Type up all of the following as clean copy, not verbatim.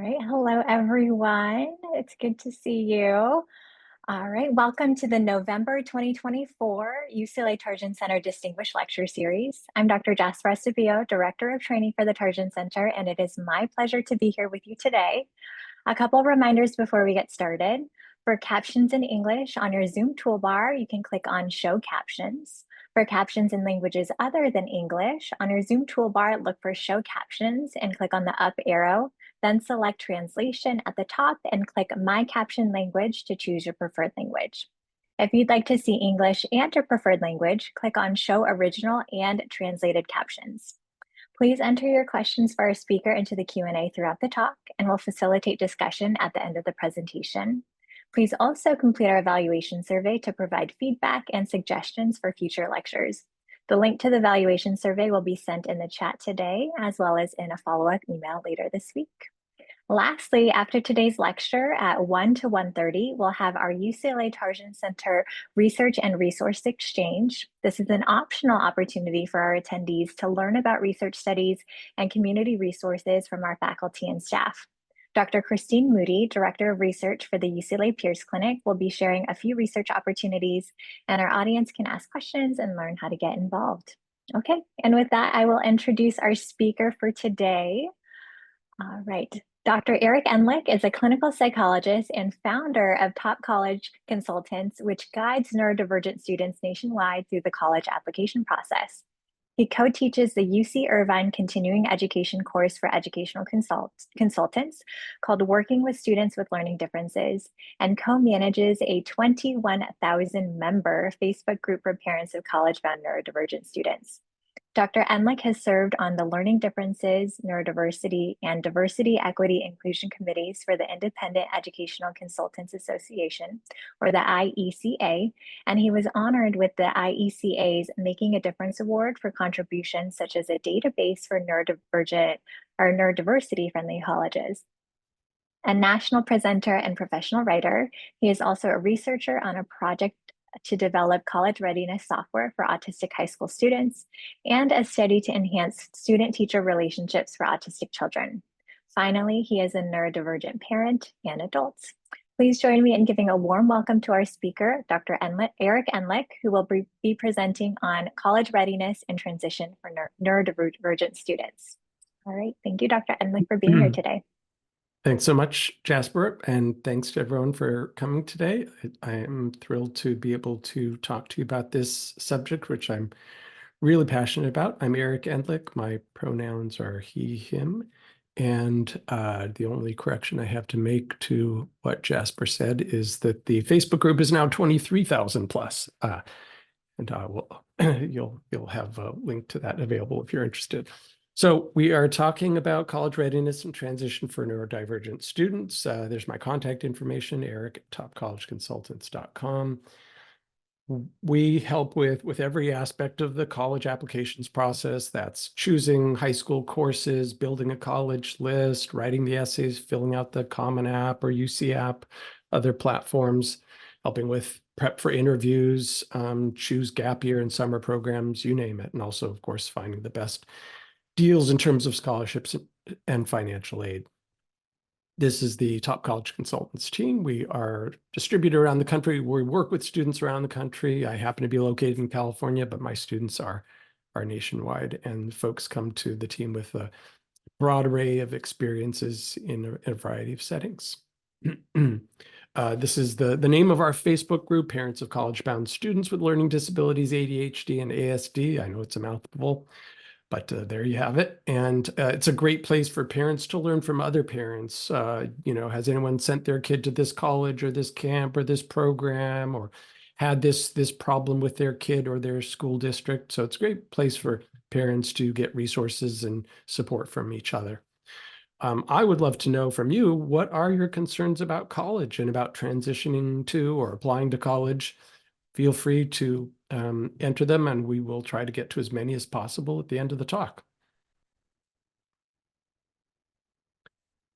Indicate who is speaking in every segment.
Speaker 1: right. Hello, everyone. It's good to see you. All right. Welcome to the November 2024 UCLA Tarjan Center Distinguished Lecture Series. I'm Dr. Jasper Estevio, Director of Training for the Tarjan Center, and it is my pleasure to be here with you today. A couple reminders before we get started. For captions in English, on your Zoom toolbar, you can click on Show Captions. For captions in languages other than English, on your Zoom toolbar, look for Show Captions and click on the up arrow, then select Translation at the top and click My Caption Language to choose your preferred language. If you'd like to see English and your preferred language, click on Show Original and Translated Captions. Please enter your questions for our speaker into the Q&A throughout the talk, and we'll facilitate discussion at the end of the presentation. Please also complete our evaluation survey to provide feedback and suggestions for future lectures. The link to the evaluation survey will be sent in the chat today, as well as in a follow-up email later this week. Lastly, after today's lecture at 1 to 1:30, we'll have our UCLA Tarjan Center Research and Resource Exchange. This is an optional opportunity for our attendees to learn about research studies and community resources from our faculty and staff. Dr. Christine Moody, Director of Research for the UCLA Pierce Clinic, will be sharing a few research opportunities, and our audience can ask questions and learn how to get involved. Okay, and with that, I will introduce our speaker for today. All right. Dr. Eric Endlich is a clinical psychologist and founder of Top College Consultants, which guides neurodivergent students nationwide through the college application process. He co-teaches the UC Irvine continuing education course for educational consultants called Working with Students with Learning Differences, and co-manages a 21,000 member Facebook group for parents of college-bound neurodivergent students. Dr. Endlich has served on the Learning Differences, Neurodiversity, and Diversity, Equity, Inclusion Committees for the Independent Educational Consultants Association, or the IECA, and he was honored with the IECA's Making a Difference Award for contributions such as a database for neurodivergent or neurodiversity-friendly colleges. A national presenter and professional writer, he is also a researcher on a project to develop college readiness software for autistic high school students, and a study to enhance student-teacher relationships for autistic children. Finally, he is a neurodivergent parent and adult. Please join me in giving a warm welcome to our speaker, Dr. Eric Endlich, who will be presenting on college readiness and transition for neurodivergent students. All right, thank you, Dr. Endlich, for being here today.
Speaker 2: Thanks so much, Jasper, and thanks to everyone for coming today. I am thrilled to be able to talk to you about this subject, which I'm really passionate about. I'm Eric Endlich. My pronouns are he, him, and the only correction I have to make to what Jasper said is that the Facebook group is now 23,000 plus, and you'll have a link to that available if you're interested. So we are talking about college readiness and transition for neurodivergent students. There's my contact information, eric@topcollegeconsultants.com. We help with every aspect of the college applications process. That's choosing high school courses, building a college list, writing the essays, filling out the Common App or UC App, other platforms, helping with prep for interviews, choose gap year and summer programs, you name it. And also, of course, finding the best deals in terms of scholarships and financial aid. This is the Top College Consultants team. We are distributed around the country. We work with students around the country. I happen to be located in California, but my students are nationwide, and folks come to the team with a broad array of experiences in a variety of settings. This is the name of our Facebook group, Parents of College-Bound Students with Learning Disabilities, ADHD, and ASD. I know it's a mouthful, but there you have it. And it's a great place for parents to learn from other parents. Has anyone sent their kid to this college or this camp or this program, or had this problem with their kid or their school district? So it's a great place for parents to get resources and support from each other. I would love to know from you, what are your concerns about college and about transitioning to or applying to college? Feel free to enter them, and we will try to get to as many as possible at the end of the talk.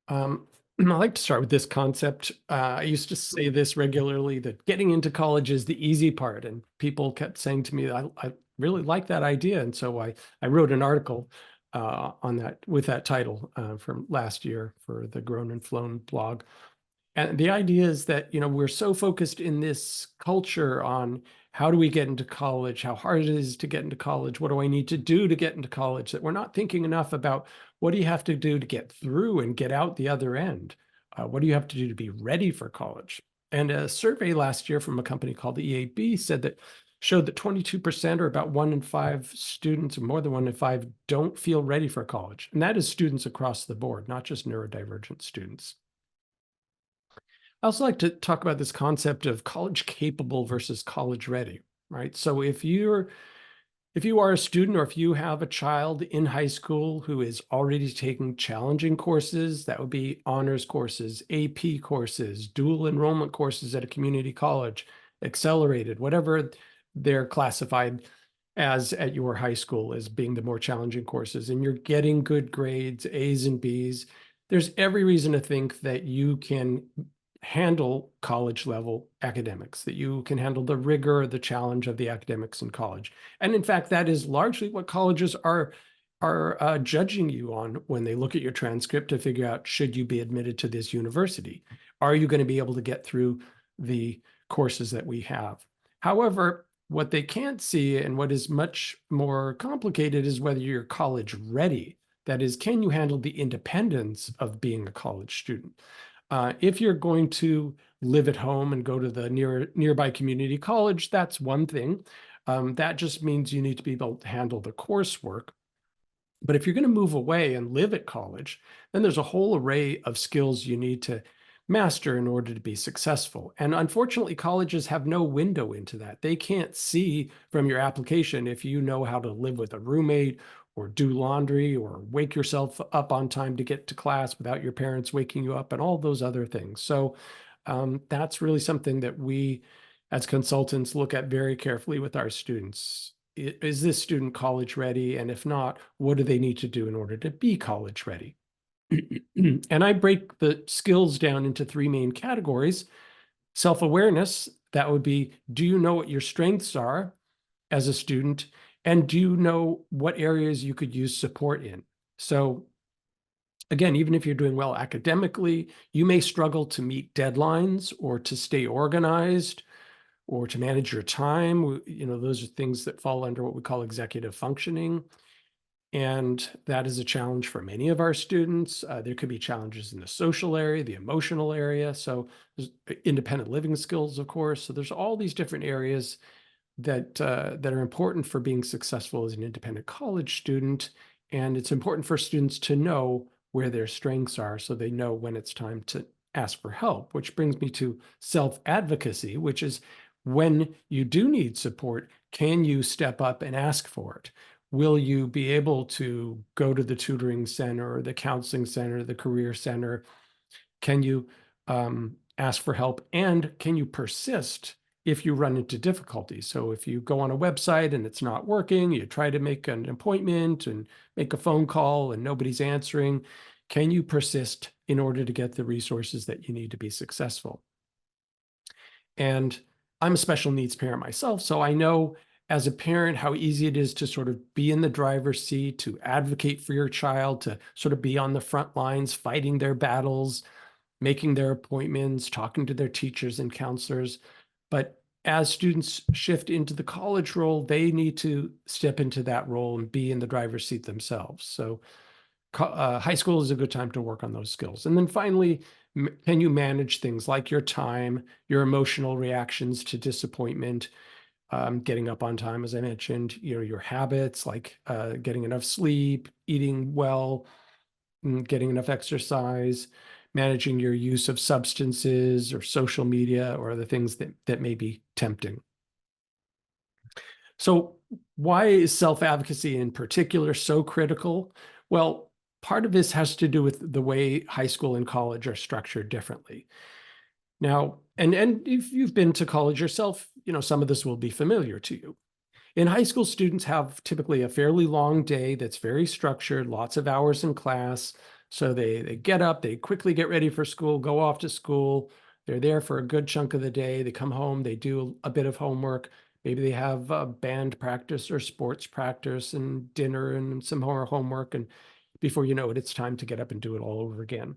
Speaker 2: I like to start with this concept. I used to say this regularly, that getting into college is the easy part, and people kept saying to me, I really like that idea. And so I wrote an article on that with that title from last year for the Grown and Flown blog. And the idea is that, we're so focused in this culture on how do we get into college, how hard it is to get into college, what do I need to do to get into college, that we're not thinking enough about what do you have to do to get through and get out the other end? What do you have to do to be ready for college? And a survey last year from a company called the EAB showed that 22%, or about 1 in 5 students, or more than 1 in 5, don't feel ready for college. And that is students across the board, not just neurodivergent students. I also like to talk about this concept of college capable versus college ready, right? So if you are a student, or if you have a child in high school who is already taking challenging courses, that would be honors courses, AP courses, dual enrollment courses at a community college, accelerated, whatever they're classified as at your high school as being the more challenging courses, and you're getting good grades, A's and B's, there's every reason to think that you can handle college level academics, that you can handle the rigor, the challenge of the academics in college. And in fact, that is largely what colleges are judging you on when they look at your transcript to figure out, should you be admitted to this university? Are you going to be able to get through the courses that we have? However, what they can't see, and what is much more complicated, is whether you're college ready. That is, can you handle the independence of being a college student? If you're going to live at home and go to the nearby community college, that's one thing. That just means you need to be able to handle the coursework. But if you're going to move away and live at college, then there's a whole array of skills you need to master in order to be successful. And unfortunately, colleges have no window into that. They can't see from your application if you know how to live with a roommate, or do laundry, or wake yourself up on time to get to class without your parents waking you up, and all those other things. So that's really something that we as consultants look at very carefully with our students. Is this student college ready? And if not, what do they need to do in order to be college ready? And I break the skills down into 3 main categories. Self-awareness, that would be, do you know what your strengths are as a student? And do you know what areas you could use support in? So again, even if you're doing well academically, you may struggle to meet deadlines, or to stay organized, or to manage your time. Those are things that fall under what we call executive functioning. And that is a challenge for many of our students. There could be challenges in the social area, the emotional area. So there's independent living skills, of course. So there's all these different areas that are important for being successful as an independent college student. And it's important for students to know where their strengths are, so they know when it's time to ask for help, which brings me to self-advocacy, which is, when you do need support, can you step up and ask for it? Will you be able to go to the tutoring center, the counseling center, the career center? Can you ask for help? And can you persist if you run into difficulties? So if you go on a website and it's not working, you try to make an appointment and make a phone call and nobody's answering, can you persist in order to get the resources that you need to be successful? And I'm a special needs parent myself, so I know as a parent how easy it is to sort of be in the driver's seat, to advocate for your child, to sort of be on the front lines, fighting their battles, making their appointments, talking to their teachers and counselors. But as students shift into the college role, they need to step into that role and be in the driver's seat themselves. So high school is a good time to work on those skills. And then finally, can you manage things like your time, your emotional reactions to disappointment, getting up on time, as I mentioned, your habits, like getting enough sleep, eating well, getting enough exercise, managing your use of substances or social media or other things that may be tempting. So why is self-advocacy in particular so critical? Well, part of this has to do with the way high school and college are structured differently. Now, and if you've been to college yourself, some of this will be familiar to you. In high school, students have typically a fairly long day that's very structured, lots of hours in class. So they get up, they quickly get ready for school, go off to school. They're there for a good chunk of the day. They come home, they do a bit of homework, Maybe they have band practice or sports practice and dinner and some more homework. And before you know it, it's time to get up and do it all over again.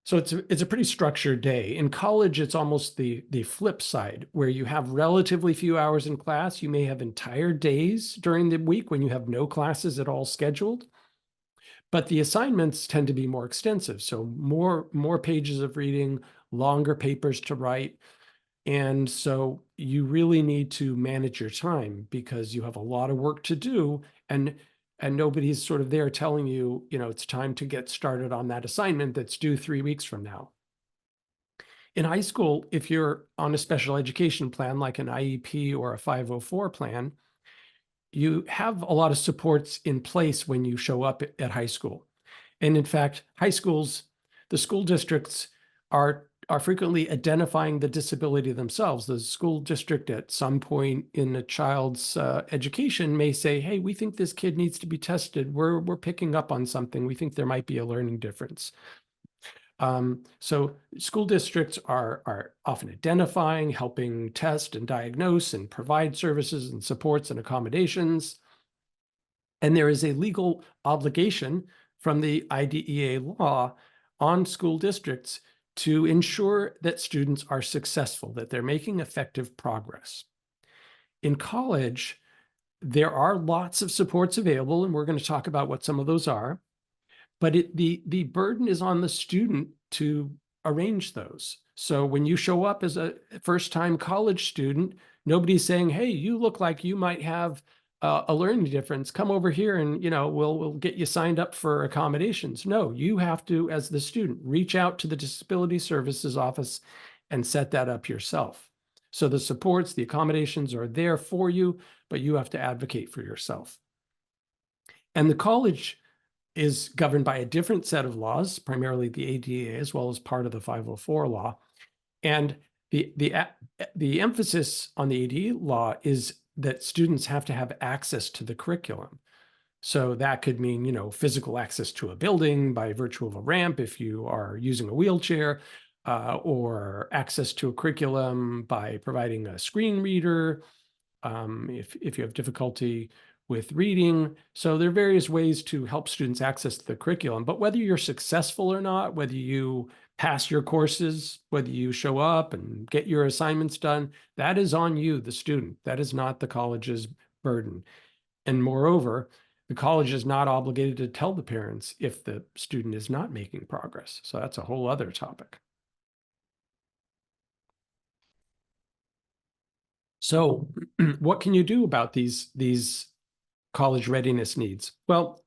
Speaker 2: So it's a pretty structured day. In college, it's almost the flip side, where you have relatively few hours in class. You may have entire days during the week when you have no classes at all scheduled, but the assignments tend to be more extensive. So more pages of reading, longer papers to write. And so you really need to manage your time because you have a lot of work to do, and nobody's sort of there telling you, it's time to get started on that assignment that's due 3 weeks from now. In high school, if you're on a special education plan like an IEP or a 504 plan, you have a lot of supports in place when you show up at high school. And in fact, the school districts are frequently identifying the disability themselves. The school district at some point in a child's education may say, hey, we think this kid needs to be tested. We're picking up on something. We think there might be a learning difference. So school districts are often identifying, helping test and diagnose and provide services and supports and accommodations. And there is a legal obligation from the IDEA law on school districts to ensure that students are successful, that they're making effective progress. In college, there are lots of supports available, and we're going to talk about what some of those are. But the burden is on the student to arrange those. So when you show up as a first-time college student, nobody's saying, hey, you look like you might have a learning difference. Come over here and, we'll get you signed up for accommodations. No, you have to, as the student, reach out to the Disability Services Office and set that up yourself. So the supports, the accommodations are there for you, but you have to advocate for yourself. And the college is governed by a different set of laws, primarily the ADA, as well as part of the 504 law. And the emphasis on the ADA law is that students have to have access to the curriculum. So that could mean, physical access to a building by virtue of a ramp if you are using a wheelchair, or access to a curriculum by providing a screen reader, if you have difficulty with reading. So there are various ways to help students access the curriculum, but whether you're successful or not, whether you pass your courses, whether you show up and get your assignments done, that is on you, the student. That is not the college's burden. And moreover, the college is not obligated to tell the parents if the student is not making progress. So that's a whole other topic. So what can you do about these college readiness needs? Well,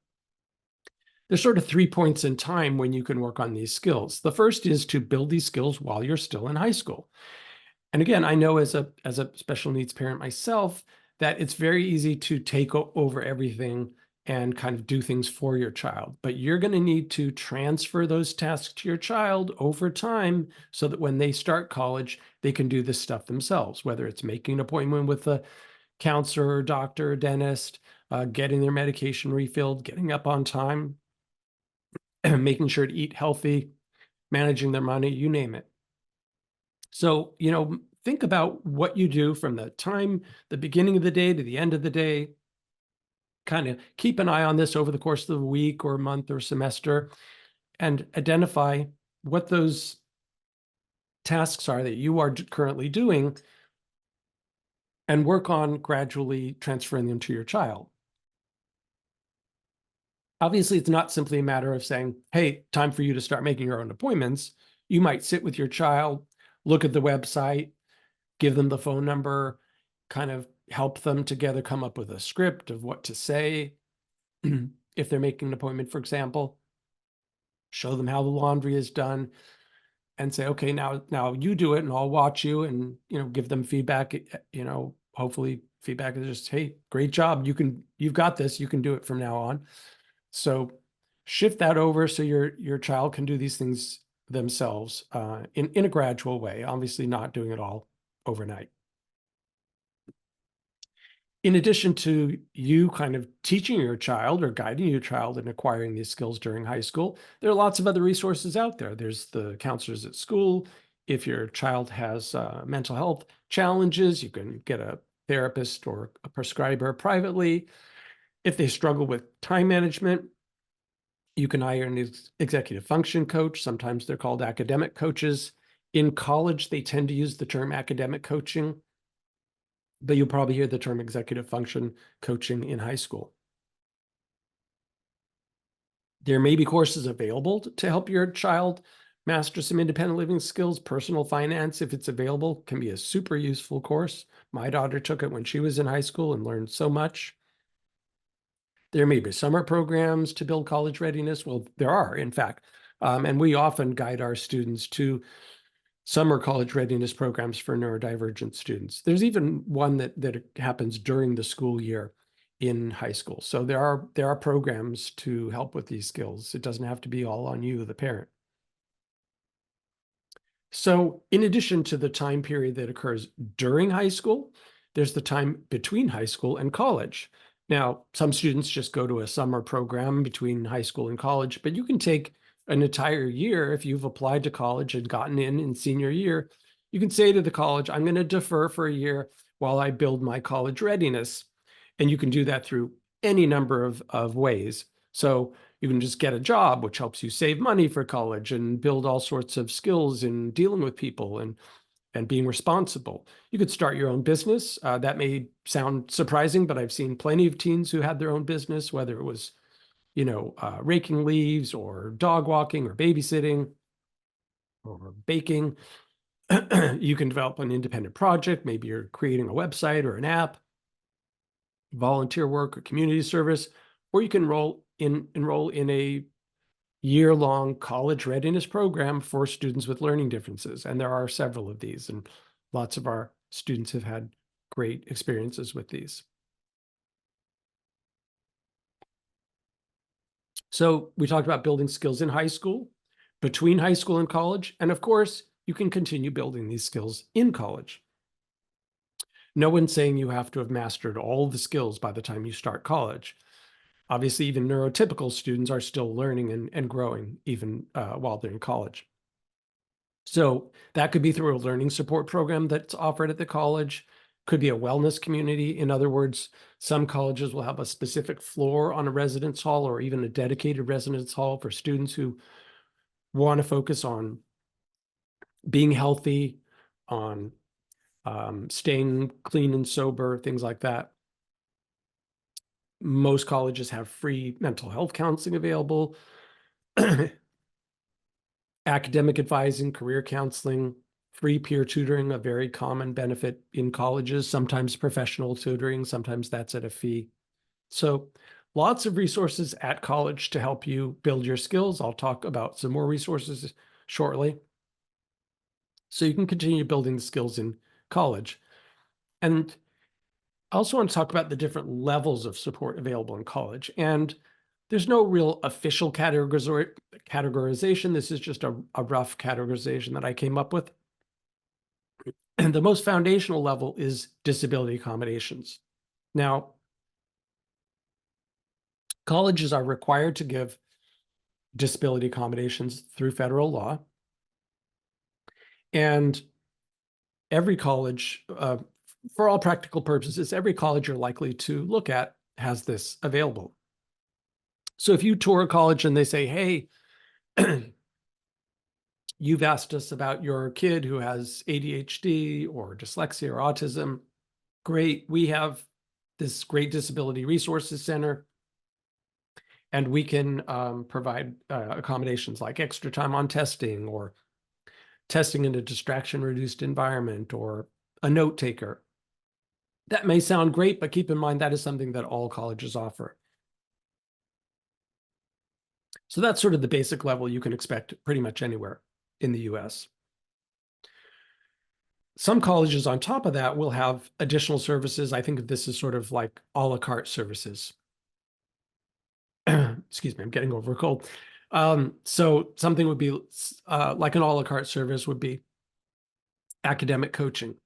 Speaker 2: there's sort of 3 points in time when you can work on these skills. The first is to build these skills while you're still in high school. And again, I know as a special needs parent myself that it's very easy to take over everything and kind of do things for your child. But you're going to need to transfer those tasks to your child over time so that when they start college, they can do this stuff themselves, whether it's making an appointment with a counselor, doctor, dentist, getting their medication refilled, getting up on time, making sure to eat healthy, managing their money, you name it. So, think about what you do from the beginning of the day to the end of the day. Kind of keep an eye on this over the course of the week or month or semester and identify what those tasks are that you are currently doing and work on gradually transferring them to your child. Obviously, it's not simply a matter of saying, hey, time for you to start making your own appointments. You might sit with your child, look at the website, give them the phone number, kind of help them together come up with a script of what to say. If they're making an appointment, for example, show them how the laundry is done and say, okay, now you do it and I'll watch you, and, give them feedback. Hopefully feedback is just, hey, great job. You've got this. You can do it from now on. So shift that over so your child can do these things themselves in a gradual way, obviously not doing it all overnight. In addition to you kind of teaching your child or guiding your child in acquiring these skills during high school, there are lots of other resources out there. There's the counselors at school. If your child has mental health challenges, you can get a therapist or a prescriber privately. If they struggle with time management, you can hire an executive function coach. Sometimes they're called academic coaches. In college, they tend to use the term academic coaching, but you'll probably hear the term executive function coaching in high school. There may be courses available to help your child master some independent living skills. Personal finance, if it's available, can be a super useful course. My daughter took it when she was in high school and learned so much. There may be summer programs to build college readiness. Well, there are, in fact. And we often guide our students to summer college readiness programs for neurodivergent students. There's even one that happens during the school year in high school. So there are programs to help with these skills. It doesn't have to be all on you, the parent. So in addition to the time period that occurs during high school, there's the time between high school and college. Now, some students just go to a summer program between high school and college, but you can take an entire year if you've applied to college and gotten in senior year. You can say to the college, I'm going to defer for a year while I build my college readiness. And you can do that through any number of ways. So you can just get a job, which helps you save money for college and build all sorts of skills in dealing with people and being responsible. You could start your own business. That may sound surprising, but I've seen plenty of teens who had their own business, whether it was, raking leaves or dog walking or babysitting or baking. You can develop an independent project. Maybe you're creating a website or an app, volunteer work or community service, or you can enroll in a year-long college readiness program for students with learning differences. And there are several of these, and lots of our students have had great experiences with these. So we talked about building skills in high school, between high school and college, and of course, you can continue building these skills in college. No one's saying you have to have mastered all the skills by the time you start college. Obviously, even neurotypical students are still learning and growing even while they're in college. So that could be through a learning support program that's offered at the college, could be a wellness community. In other words, some colleges will have a specific floor on a residence hall or even a dedicated residence hall for students who want to focus on being healthy, on staying clean and sober, things like that. Most colleges have free mental health counseling available, academic advising, career counseling, free peer tutoring, a very common benefit in colleges, sometimes professional tutoring, sometimes that's at a fee. So lots of resources at college to help you build your skills. I'll talk about some more resources shortly. So you can continue building the skills in college. And I also want to talk about the different levels of support available in college. And there's no real official categorization. This is just a rough categorization that I came up with. And the most foundational level is disability accommodations. Now, colleges are required to give disability accommodations through federal law. And every college, for all practical purposes, every college you're likely to look at has this available. So if you tour a college and they say, hey, you've asked us about your kid who has ADHD or dyslexia or autism, great, we have this great disability resources center, and we can provide accommodations like extra time on testing or testing in a distraction-reduced environment or a note taker. That may sound great, but keep in mind that is something that all colleges offer. So that's sort of the basic level you can expect pretty much anywhere in the US. Some colleges on top of that will have additional services. I think of this as sort of like a la carte services. Excuse me, I'm getting over a cold. So something would be like an a la carte service would be academic coaching.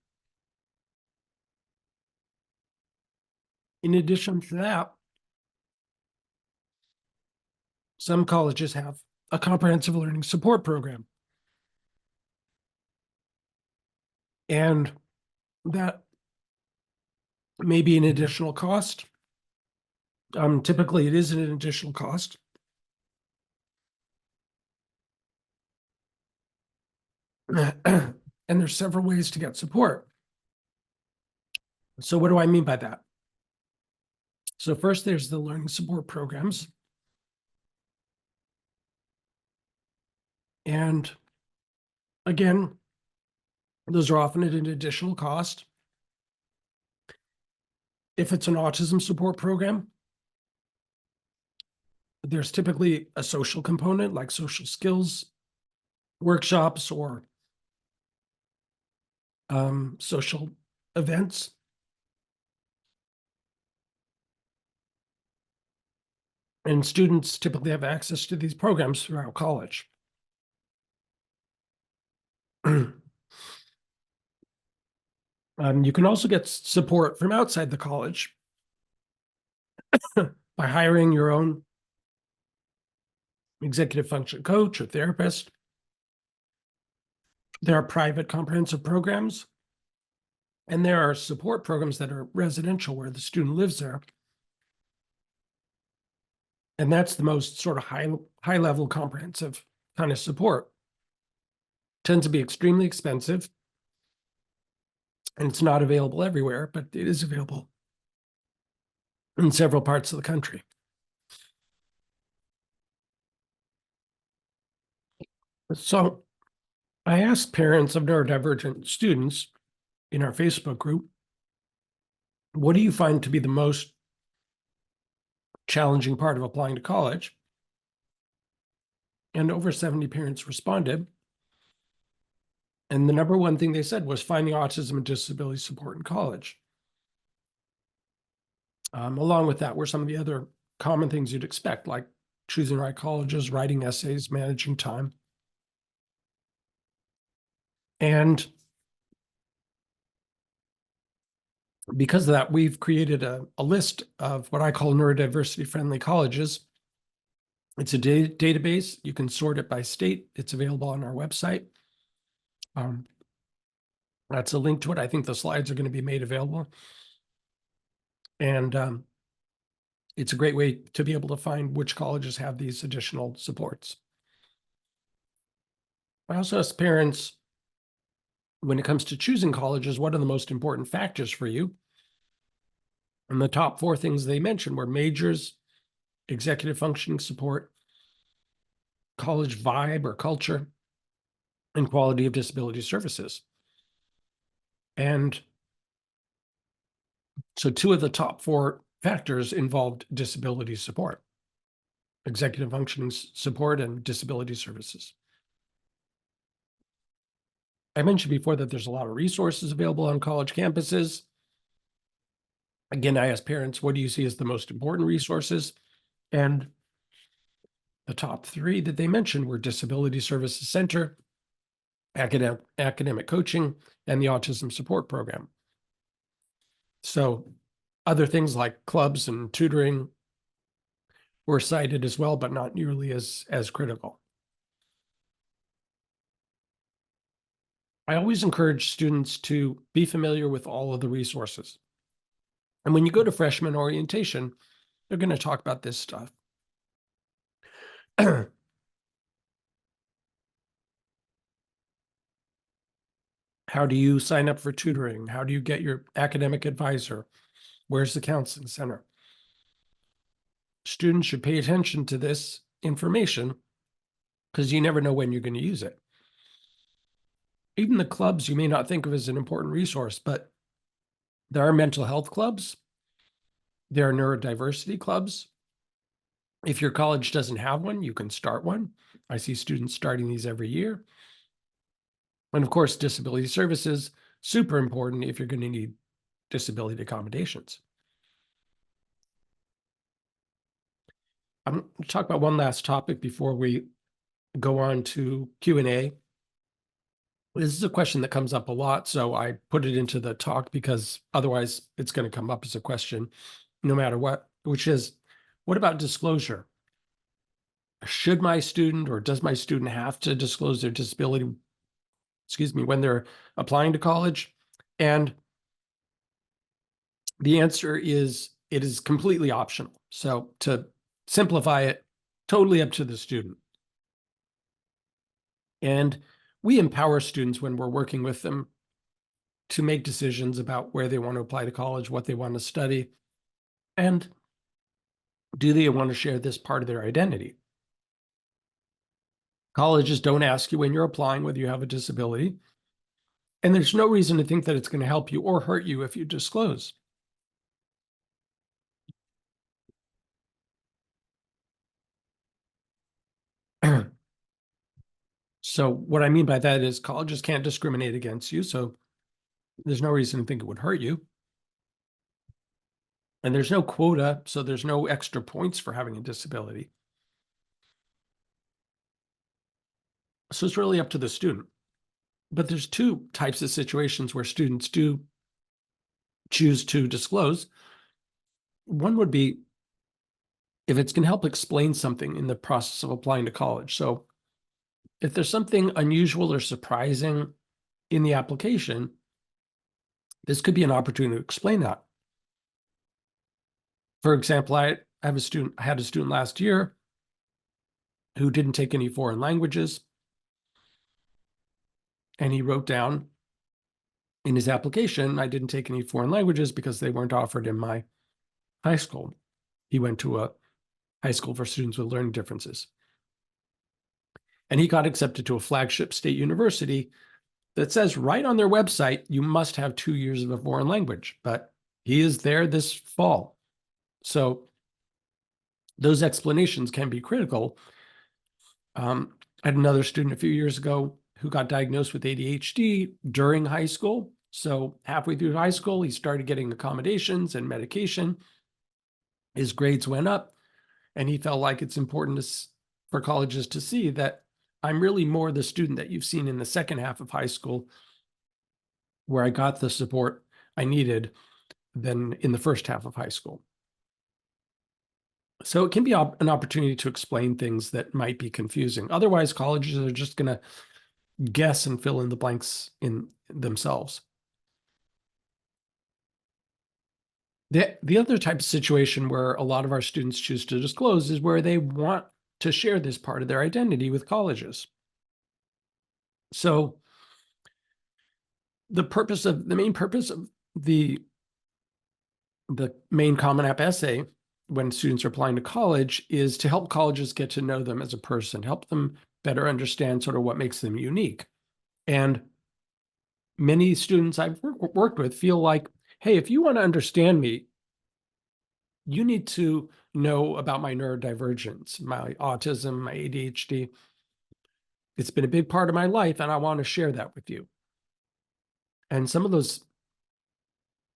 Speaker 2: In addition to that, some colleges have a comprehensive learning support program. And that may be an additional cost. Typically, it is an additional cost. And there's several ways to get support. So what do I mean by that? So first, there's the learning support programs. And again, those are often at an additional cost. If it's an autism support program, there's typically a social component like social skills workshops or social events. And students typically have access to these programs throughout college. You can also get support from outside the college by hiring your own executive function coach or therapist. There are private comprehensive programs, and there are support programs that are residential where the student lives there. And that's the most sort of high level comprehensive kind of support. Tends to be extremely expensive, and it's not available everywhere, but it is available in several parts of the country. So I asked parents of neurodivergent students in our Facebook group, what do you find to be the most challenging part of applying to college? And over 70 parents responded. And the number one thing they said was finding autism and disability support in college. Along with that were some of the other common things you'd expect, like choosing right colleges, writing essays, managing time. And because of that, we've created a list of what I call neurodiversity-friendly colleges. It's a database. You can sort it by state. It's available on our website. That's a link to it. I think the slides are going to be made available. And it's a great way to be able to find which colleges have these additional supports. I also ask parents, when it comes to choosing colleges, what are the most important factors for you? And the top 4 things they mentioned were majors, executive functioning support, college vibe or culture, and quality of disability services. And so 2 of the top 4 factors involved disability support, executive functioning support, and disability services. I mentioned before that there's a lot of resources available on college campuses. Again, I asked parents, what do you see as the most important resources? And the top 3 that they mentioned were Disability Services Center, academic coaching, and the Autism Support Program. So other things like clubs and tutoring were cited as well, but not nearly as critical. I always encourage students to be familiar with all of the resources. And when you go to freshman orientation, they're going to talk about this stuff. How do you sign up for tutoring? How do you get your academic advisor? Where's the counseling center? Students should pay attention to this information because you never know when you're going to use it. Even the clubs you may not think of as an important resource, but there are mental health clubs. There are neurodiversity clubs. If your college doesn't have one, you can start one. I see students starting these every year. And of course, disability services, super important if you're going to need disability accommodations. I'm going to talk about one last topic before we go on to Q&A. This is a question that comes up a lot, so I put it into the talk because otherwise it's going to come up as a question no matter what, which is, what about disclosure? Should my student or does my student have to disclose their disability, when they're applying to college? And The answer is it is completely optional. So to simplify it, totally up to the student. And we empower students when we're working with them to make decisions about where they want to apply to college, what they want to study, and do they want to share this part of their identity? Colleges don't ask you when you're applying whether you have a disability, and there's no reason to think that it's going to help you or hurt you if you disclose. So what I mean by that is colleges can't discriminate against you, so there's no reason to think it would hurt you. And there's no quota, so there's no extra points for having a disability. So it's really up to the student. But there's two types of situations where students do choose to disclose. One would be if it's going to help explain something in the process of applying to college. So if there's something unusual or surprising in the application, this could be an opportunity to explain that. For example, I had a student last year who didn't take any foreign languages, and he wrote down in his application, I didn't take any foreign languages because they weren't offered in my high school. He went to a high school for students with learning differences. And he got accepted to a flagship state university that says right on their website, you must have 2 years of a foreign language, but he is there this fall. So those explanations can be critical. I had another student a few years ago who got diagnosed with ADHD during high school. So halfway through high school, he started getting accommodations and medication. His grades went up, and he felt like it's important for colleges to see that I'm really more the student that you've seen in the second half of high school, where I got the support I needed, than in the first half of high school. So it can be an opportunity to explain things that might be confusing. Otherwise, colleges are just going to guess and fill in the blanks in themselves. The other type of situation where a lot of our students choose to disclose is where they want to share this part of their identity with colleges. So the main purpose of the main Common App essay when students are applying to college is to help colleges get to know them as a person, help them better understand sort of what makes them unique. And many students I've worked with feel like, hey, if you want to understand me, you need to know about my neurodivergence, my autism, my ADHD. It's been a big part of my life, and I want to share that with you. And some of those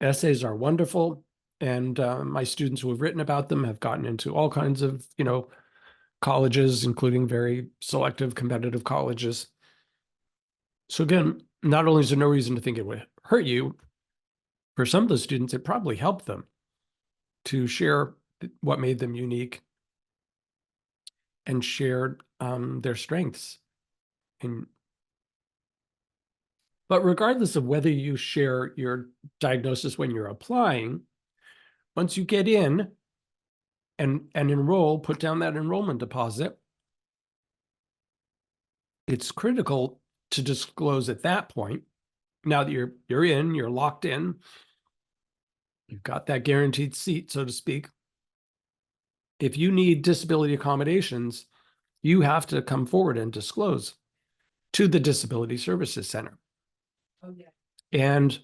Speaker 2: essays are wonderful. And my students who have written about them have gotten into all kinds of, colleges, including very selective competitive colleges. So again, not only is there no reason to think it would hurt you, for some of the students, it probably helped them to share what made them unique and share their strengths. But regardless of whether you share your diagnosis when you're applying, once you get in and enroll, put down that enrollment deposit, it's critical to disclose at that point. Now that you're in, you're locked in, you've got that guaranteed seat, so to speak. If you need disability accommodations, you have to come forward and disclose to the Disability Services Center. Oh, yeah. And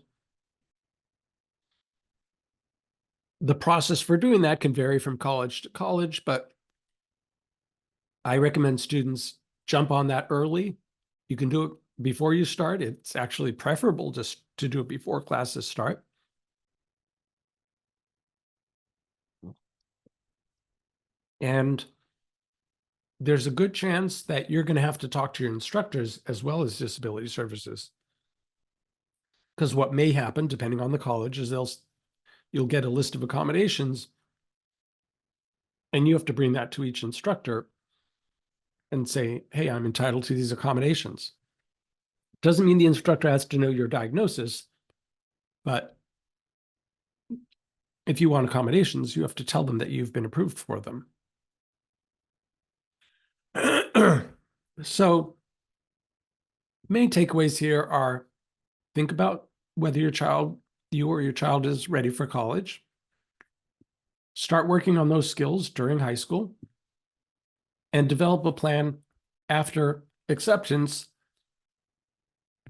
Speaker 2: the process for doing that can vary from college to college, but I recommend students jump on that early. You can do it before you start. It's actually preferable just to do it before classes start. And there's a good chance that you're going to have to talk to your instructors as well as disability services. Because what may happen, depending on the college, is you'll get a list of accommodations, and you have to bring that to each instructor and say, hey, I'm entitled to these accommodations. Doesn't mean the instructor has to know your diagnosis, but if you want accommodations, you have to tell them that you've been approved for them. So main takeaways here are think about whether you or your child is ready for college. Start working on those skills during high school and develop a plan after acceptance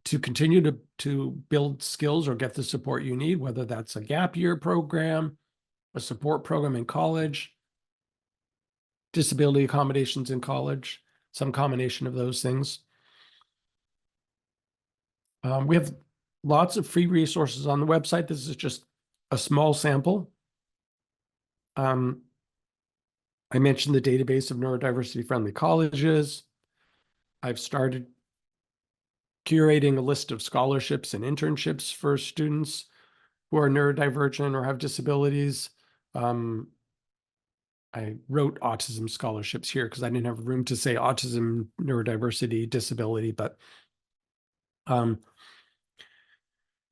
Speaker 2: to continue to build skills or get the support you need, whether that's a gap year program, a support program in college, disability accommodations in college, some combination of those things. We have lots of free resources on the website. This is just a small sample. I mentioned the database of neurodiversity-friendly colleges. I've started curating a list of scholarships and internships for students who are neurodivergent or have disabilities. I wrote autism scholarships here because I didn't have room to say autism, neurodiversity, disability, but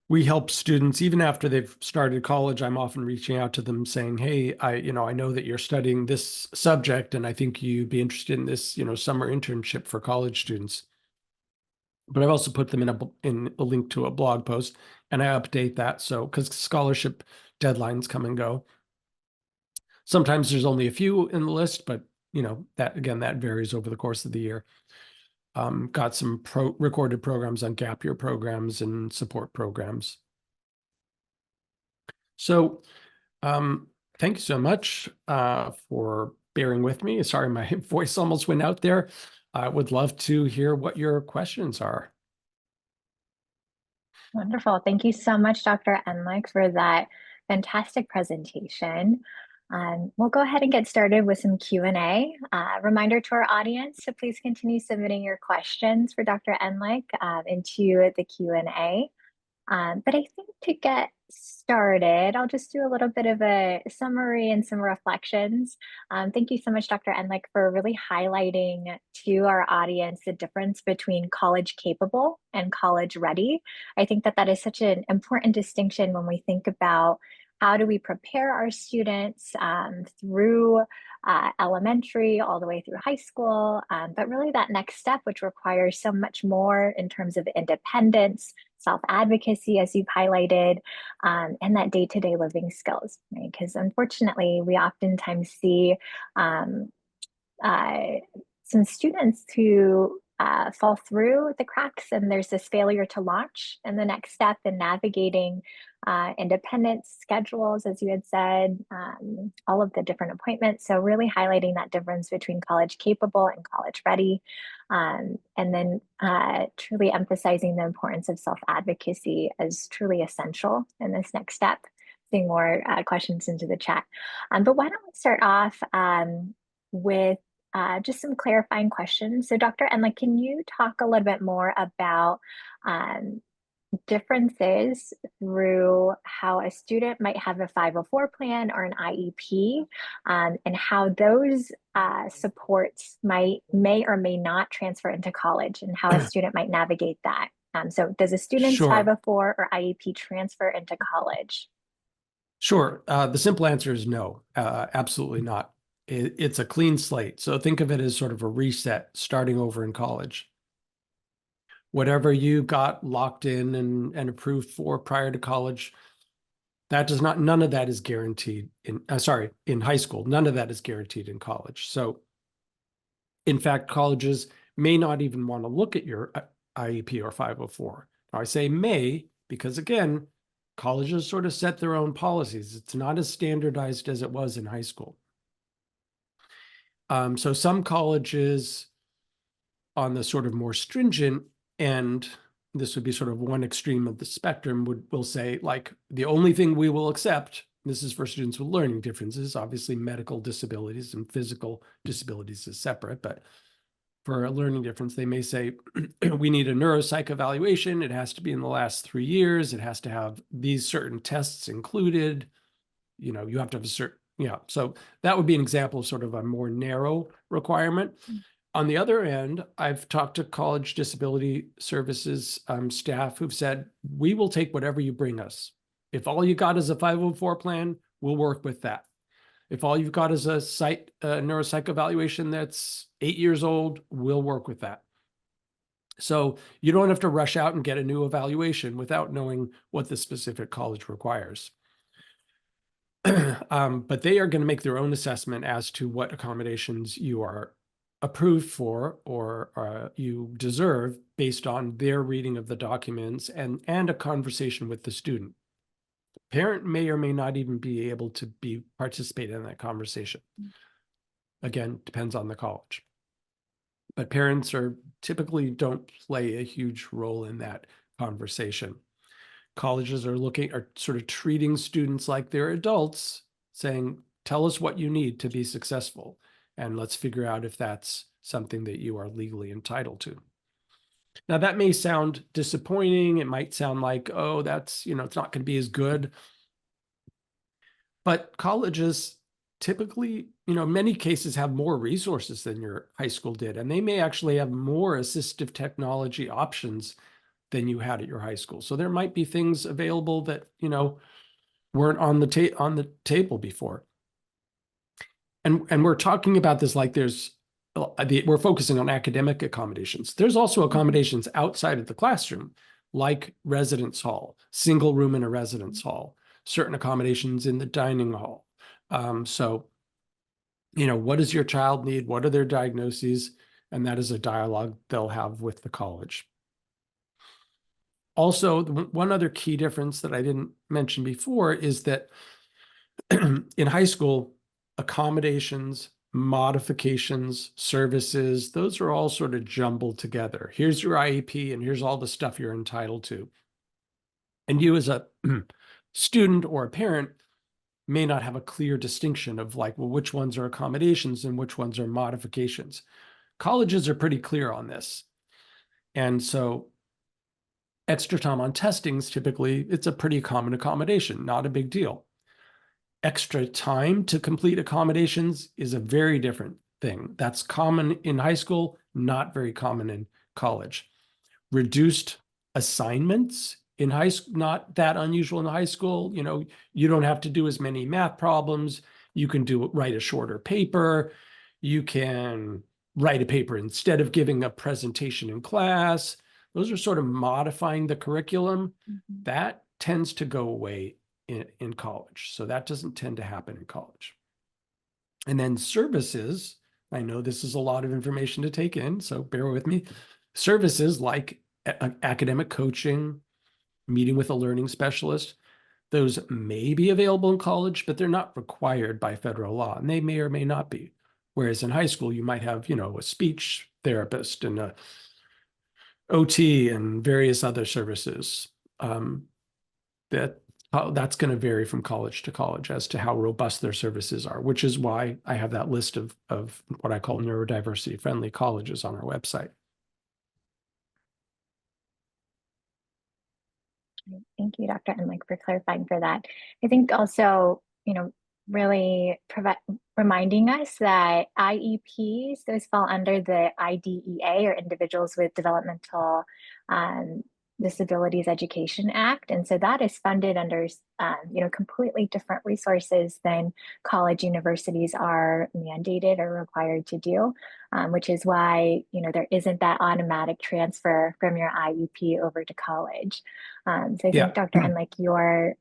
Speaker 2: we help students even after they've started college. I'm often reaching out to them saying, hey, I know that you're studying this subject and I think you'd be interested in this, summer internship for college students. But I've also put them in a link to a blog post, and I update that. So, because scholarship deadlines come and go. Sometimes there's only a few in the list, but that varies over the course of the year. Got some recorded programs on gap year programs and support programs. So thank you so much for bearing with me. Sorry, my voice almost went out there. I would love to hear what your questions are.
Speaker 1: Wonderful. Thank you so much, Dr. Endlich, for that fantastic presentation. We'll go ahead and get started with some Q&A. Reminder to our audience to please continue submitting your questions for Dr. Endlich into the Q&A. But I think to get started, I'll just do a little bit of a summary and some reflections. Thank you so much, Dr. Endlich, for really highlighting to our audience the difference between college capable and college ready. I think that is such an important distinction when we think about how do we prepare our students through elementary all the way through high school, but really that next step, which requires so much more in terms of independence, self-advocacy, as you've highlighted, and that day-to-day living skills, right? Because unfortunately, we oftentimes see some students who fall through the cracks, and there's this failure to launch in the next step in navigating independence schedules, as you had said, all of the different appointments. So really highlighting that difference between college capable and college ready. And then truly emphasizing the importance of self-advocacy as truly essential in this next step. Seeing more questions into the chat. But why don't we start off with just some clarifying questions. So Dr. Endlich, can you talk a little bit more about differences through how a student might have a 504 plan or an IEP, and how those supports may or may not transfer into college, and how a student might navigate that? So does a student's
Speaker 2: Sure.
Speaker 1: 504 or IEP transfer into college?
Speaker 2: Sure. The simple answer is no, absolutely not. It's a clean slate. So think of it as sort of a reset starting over in college. Whatever you got locked in and approved for prior to college, none of that is guaranteed in high school. None of that is guaranteed in college. So in fact, colleges may not even want to look at your IEP or 504. Now, I say may because, again, colleges sort of set their own policies. It's not as standardized as it was in high school. So some colleges on the sort of more stringent end, this would be sort of one extreme of the spectrum, will say, like, the only thing we will accept, this is for students with learning differences, obviously medical disabilities and physical disabilities is separate, but for a learning difference, they may say, we need a neuropsych evaluation. It has to be in the last 3 years. It has to have these certain tests included. You have to have a certain, so that would be an example of sort of a more narrow requirement. On the other end, I've talked to college disability services staff who've said, we will take whatever you bring us. If all you got is a 504 plan, we'll work with that. If all you've got is a neuropsych evaluation that's 8 years old, we'll work with that. So you don't have to rush out and get a new evaluation without knowing what the specific college requires. But they are going to make their own assessment as to what accommodations you are approved for or you deserve based on their reading of the documents and a conversation with the student. Parent may or may not even be able to participate in that conversation. Again, depends on the college. But parents typically don't play a huge role in that conversation. Colleges are sort of treating students like they're adults, saying, tell us what you need to be successful, and let's figure out if that's something that you are legally entitled to. Now, that may sound disappointing. It might sound like, oh, that's, it's not going to be as good. But colleges typically, in many cases have more resources than your high school did, and they may actually have more assistive technology options than you had at your high school. So there might be things available that, weren't on the table before. And we're talking about this like we're focusing on academic accommodations. There's also accommodations outside of the classroom, like residence hall, single room in a residence hall, certain accommodations in the dining hall. So, what does your child need? What are their diagnoses? And that is a dialogue they'll have with the college. Also, one other key difference that I didn't mention before is that in high school, accommodations, modifications, services, those are all sort of jumbled together. Here's your IEP and here's all the stuff you're entitled to. And you as a student or a parent may not have a clear distinction of like, well, which ones are accommodations and which ones are modifications. Colleges are pretty clear on this. And so extra time on testings, typically, it's a pretty common accommodation, not a big deal. Extra time to complete accommodations is a very different thing. That's common in high school, not very common in college. Reduced assignments in high school, not that unusual in high school. You don't have to do as many math problems. You can write a shorter paper. You can write a paper instead of giving a presentation in class. Those are sort of modifying the curriculum. That tends to go away in college. So that doesn't tend to happen in college. And then services, I know this is a lot of information to take in, so bear with me. Services like academic coaching, meeting with a learning specialist, those may be available in college, but they're not required by federal law, and they may or may not be. Whereas in high school, you might have, a speech therapist and a OT and various other services. That's going to vary from college to college as to how robust their services are, which is why I have that list of what I call neurodiversity friendly colleges on our website.
Speaker 1: Thank you, Dr. Endlich, for clarifying for that. I think also, really reminding us that IEPs, those fall under the IDEA, or Individuals with Developmental Disabilities Education Act. And so that is funded under, completely different resources than college universities are mandated or required to do, which is why, there isn't that automatic transfer from your IEP over to college. So I think, Dr. Endlich, your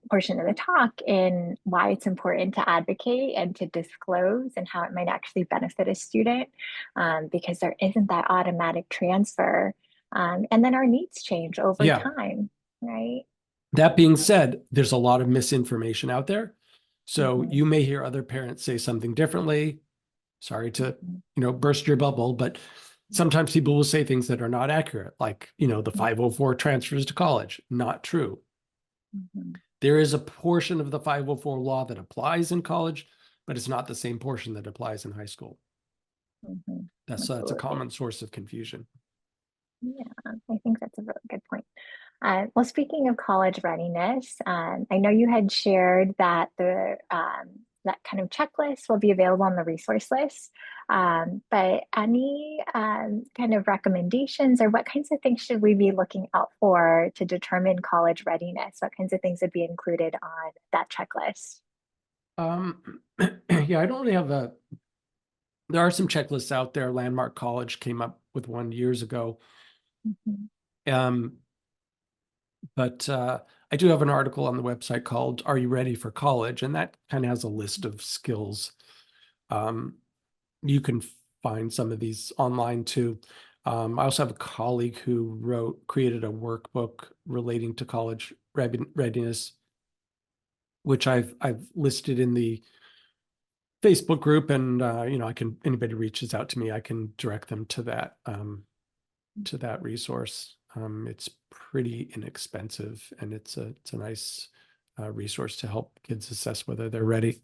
Speaker 1: portion of the talk in why it's important to advocate and to disclose and how it might actually benefit a student, because there isn't that automatic transfer. And then our needs change over time, right?
Speaker 2: That being said, there's a lot of misinformation out there. So you may hear other parents say something differently. Sorry to, burst your bubble, but sometimes people will say things that are not accurate, like, the 504 transfers to college. Not true. There is a portion of the 504 law that applies in college, but it's not the same portion that applies in high school. That's a common source of confusion.
Speaker 1: Yeah, I think that's a really good point. Well, speaking of college readiness, I know you had shared that the that kind of checklist will be available on the resource list. But any kind of recommendations, or what kinds of things should we be looking out for to determine college readiness? What kinds of things would be included on that checklist?
Speaker 2: Yeah, I don't really have there are some checklists out there. Landmark College came up with one years ago.
Speaker 1: Mhm.
Speaker 2: Um, but I do have an article on the website called "Are You Ready for College?" And that kind of has a list of skills. Um, you can find some of these online too. I also have a colleague who created a workbook relating to college readiness, which I've listed in the Facebook group, and anybody reaches out to me, I can direct them to that resource. It's pretty inexpensive, and it's a nice resource to help kids assess whether they're ready.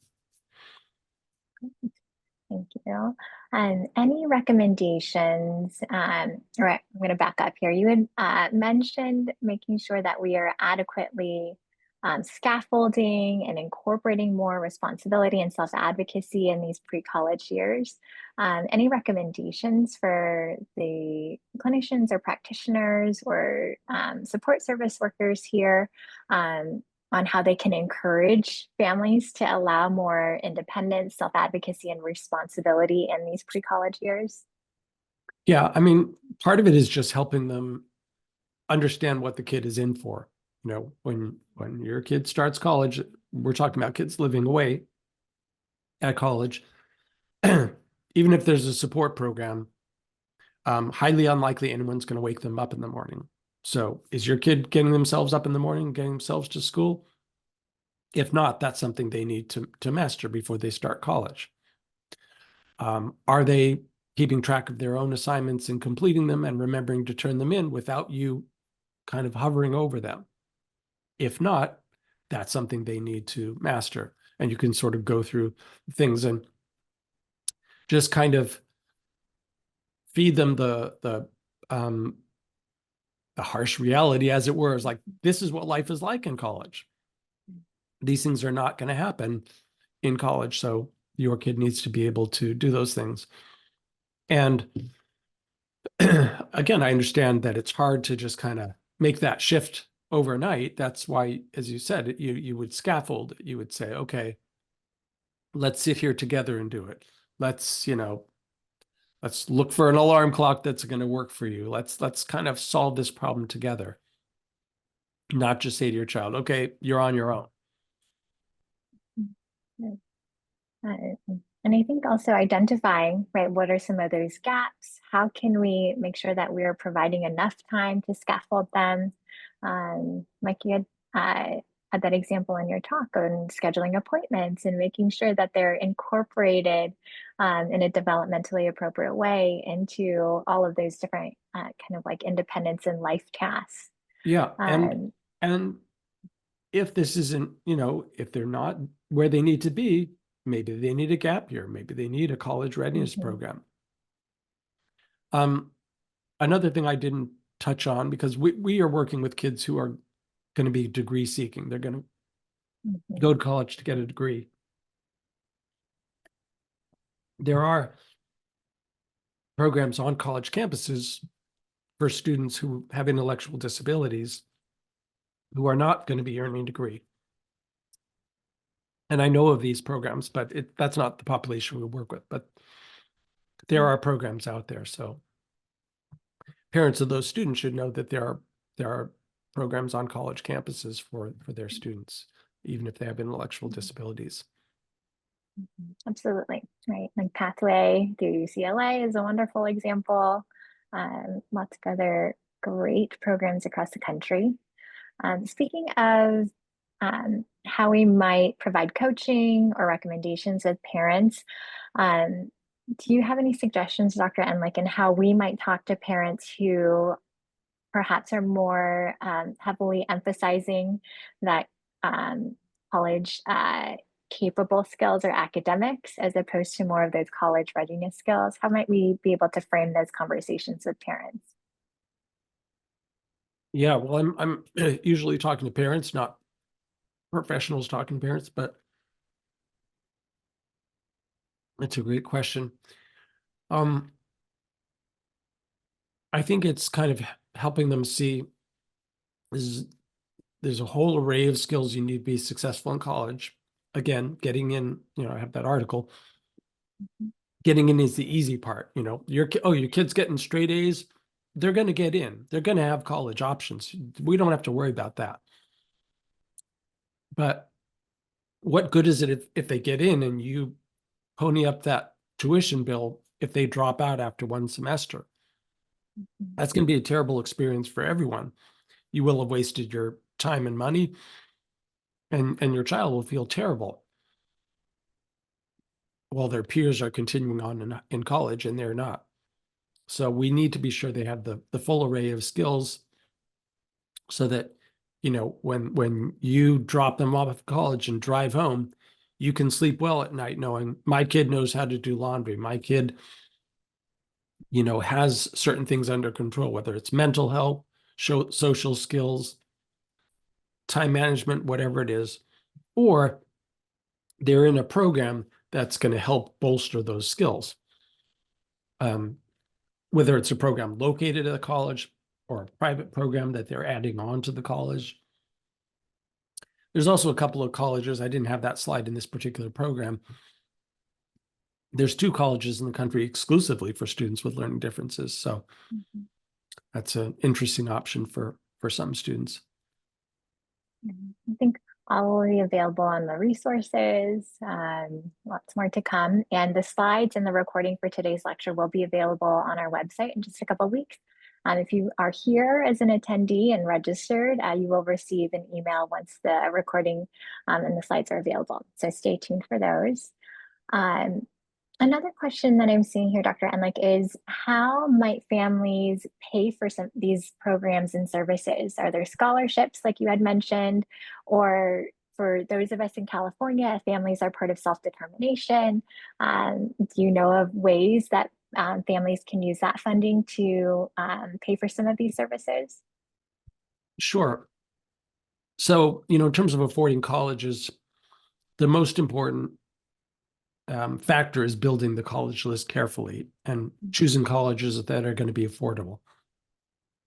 Speaker 1: Thank you. Any recommendations? All right, I'm going to back up here. You had mentioned making sure that we are adequately scaffolding and incorporating more responsibility and self-advocacy in these pre-college years. Any recommendations for the clinicians or practitioners or support service workers here on how they can encourage families to allow more independence, self-advocacy, and responsibility in these pre-college years?
Speaker 2: Yeah, I mean, part of it is just helping them understand what the kid is in for. When your kid starts college, we're talking about kids living away at college. Even if there's a support program, highly unlikely anyone's going to wake them up in the morning. So is your kid getting themselves up in the morning, getting themselves to school? If not, that's something they need to master before they start college. Are they keeping track of their own assignments and completing them and remembering to turn them in without you kind of hovering over them? If not, that's something they need to master. And you can sort of go through things and just kind of feed them the harsh reality, as it were, is like, this is what life is like in college. These things are not going to happen in college. So your kid needs to be able to do those things. And again, I understand that it's hard to just kind of make that shift overnight. That's why, as you said, you would scaffold. You would say, okay, let's sit here together and do it. Let's, let's look for an alarm clock that's going to work for you. Let's kind of solve this problem together. Not just say to your child, okay, you're on your own.
Speaker 1: And I think also identifying, right, what are some of those gaps? How can we make sure that we're providing enough time to scaffold them? Like you had that example in your talk on scheduling appointments and making sure that they're incorporated in a developmentally appropriate way into all of those different kind of like independence and life tasks.
Speaker 2: Yeah. And
Speaker 1: Um,
Speaker 2: and if this isn't, if they're not where they need to be, maybe they need a gap year. Maybe they need a college readiness
Speaker 1: mhm,
Speaker 2: program. Um, Another thing I didn't touch on, because we are working with kids who are going to be degree seeking. They're going to
Speaker 1: mhm,
Speaker 2: go to college to get a degree. There are programs on college campuses for students who have intellectual disabilities who are not going to be earning a degree. And I know of these programs, but that's not the population we work with. But there are programs out there. So parents of those students should know that there are programs on college campuses for their students, even if they have intellectual disabilities.
Speaker 1: Absolutely, right? Like Pathway through UCLA is a wonderful example. Lots of other great programs across the country. Speaking of how we might provide coaching or recommendations with parents, um, do you have any suggestions, Dr. Endlich, in how we might talk to parents who perhaps are more heavily emphasizing that um, college capable skills or academics as opposed to more of those college readiness skills? How might we be able to frame those conversations with parents?
Speaker 2: Yeah, well, I'm usually talking to parents, not professionals talking to parents, but That's a great question. Um, I think it's kind of helping them see is there's a whole array of skills you need to be successful in college. Again, getting in, I have that article. Getting in is the easy part. Your kid's getting straight A's, they're going to get in. They're going to have college options. We don't have to worry about that. But what good is it if they get in and you pony up that tuition bill if they drop out after one semester? That's going to be a terrible experience for everyone. You will have wasted your time and money, and your child will feel terrible while their peers are continuing on in college and they're not. So we need to be sure they have the full array of skills so that, when you drop them off at college and drive home, you can sleep well at night knowing my kid knows how to do laundry. My kid, has certain things under control, whether it's mental health, social skills, time management, whatever it is, or they're in a program that's going to help bolster those skills. Whether it's a program located at a college or a private program that they're adding on to the college. There's also a couple of colleges. I didn't have that slide in this particular program. There's 2 colleges in the country exclusively for students with learning differences. So that's an interesting option for some students.
Speaker 1: I think all will be available on the resources, lots more to come. And the slides and the recording for today's lecture will be available on our website in just a couple of weeks. If you are here as an attendee and registered, you will receive an email once the recording and the slides are available. So stay tuned for those. Another question that I'm seeing here, Dr. Endlich, is how might families pay for some these programs and services? Are there scholarships like you had mentioned? Or for those of us in California, families are part of self-determination. Do you know of ways that families can use that funding to pay for some of these services?
Speaker 2: Sure. So, in terms of affording colleges, the most important factor is building the college list carefully and choosing colleges that are going to be affordable.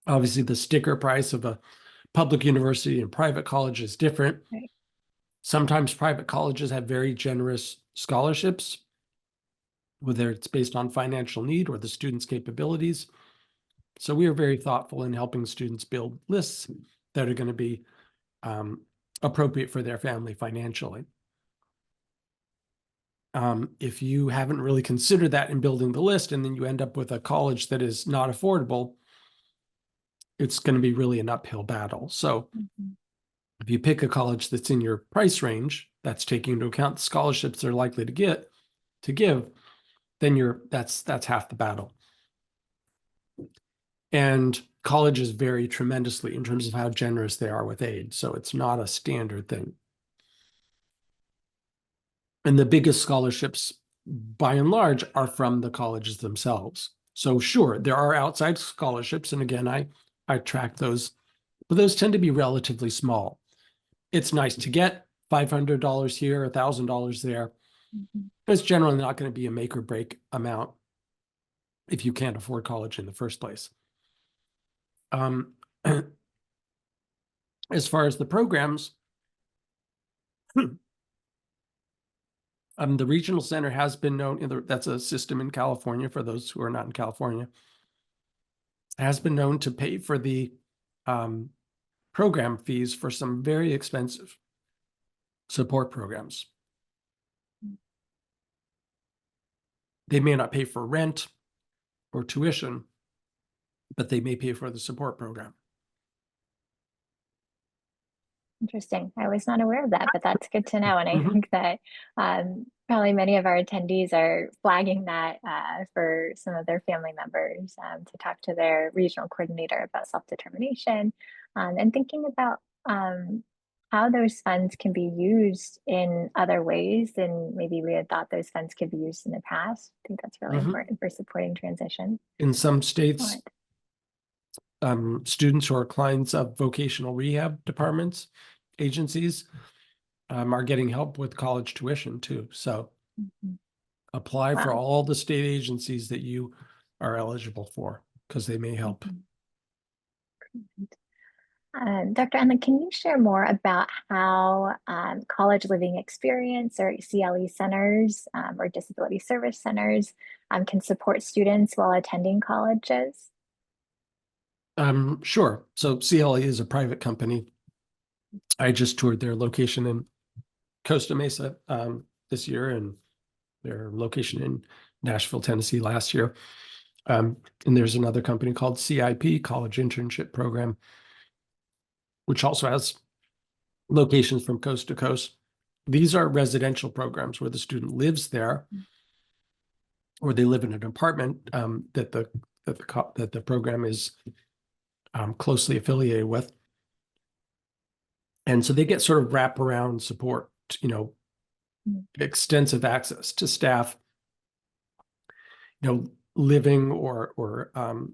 Speaker 2: Obviously, the sticker price of a public university and private college is different.
Speaker 1: Right.
Speaker 2: Sometimes private colleges have very generous scholarships, whether it's based on financial need or the student's capabilities. So we are very thoughtful in helping students build lists that are going to be appropriate for their family financially. If you haven't really considered that in building the list and then you end up with a college that is not affordable, it's going to be really an uphill battle. So if you pick a college that's in your price range, that's taking into account the scholarships they're likely to give, then that's half the battle. And colleges vary tremendously in terms of how generous they are with aid. So it's not a standard thing. And the biggest scholarships, by and large, are from the colleges themselves. So sure, there are outside scholarships. And again, I track those, but those tend to be relatively small. It's nice to get $500 here, $1,000 there. But it's generally not going to be a make or break amount if you can't afford college in the first place. As far as the programs, the regional center has been known, that's a system in California for those who are not in California, has been known to pay for the program fees for some very expensive support programs. They may not pay for rent or tuition, but they may pay for the support program.
Speaker 1: Interesting. I was not aware of that, but that's good to know. And I think that probably many of our attendees are flagging that for some of their family members to talk to their regional coordinator about self-determination and thinking about how those funds can be used in other ways than maybe we had thought those funds could be used in the past. I think that's really important for supporting transition.
Speaker 2: In some states, students who are clients of vocational rehab departments, agencies, are getting help with college tuition too. So Apply for
Speaker 1: Wow.
Speaker 2: all the state agencies that you are eligible for because they may help.
Speaker 1: Mhm. Dr. Endlich, can you share more about how college living experience or CLE centers or disability service centers can support students while attending colleges?
Speaker 2: Sure. So CLE is a private company. I just toured their location in Costa Mesa this year and their location in Nashville, Tennessee last year. And there's another company called CIP, College Internship Program, which also has locations from coast to coast. These are residential programs where the student lives there or they live in an apartment that the program is closely affiliated with. And so they get sort of wraparound support, extensive access to staff, living or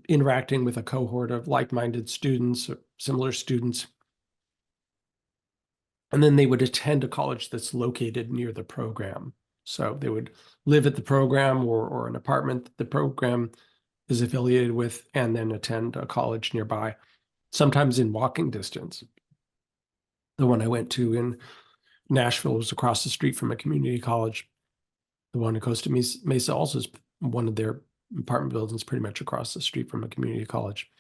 Speaker 2: interacting with a cohort of like-minded students or similar students. And then they would attend a college that's located near the program. So they would live at the program or an apartment that the program is affiliated with, and then attend a college nearby, sometimes in walking distance. The one I went to in Nashville was across the street from a community college. The one in Costa Mesa also is one of their apartment buildings pretty much across the street from a community college.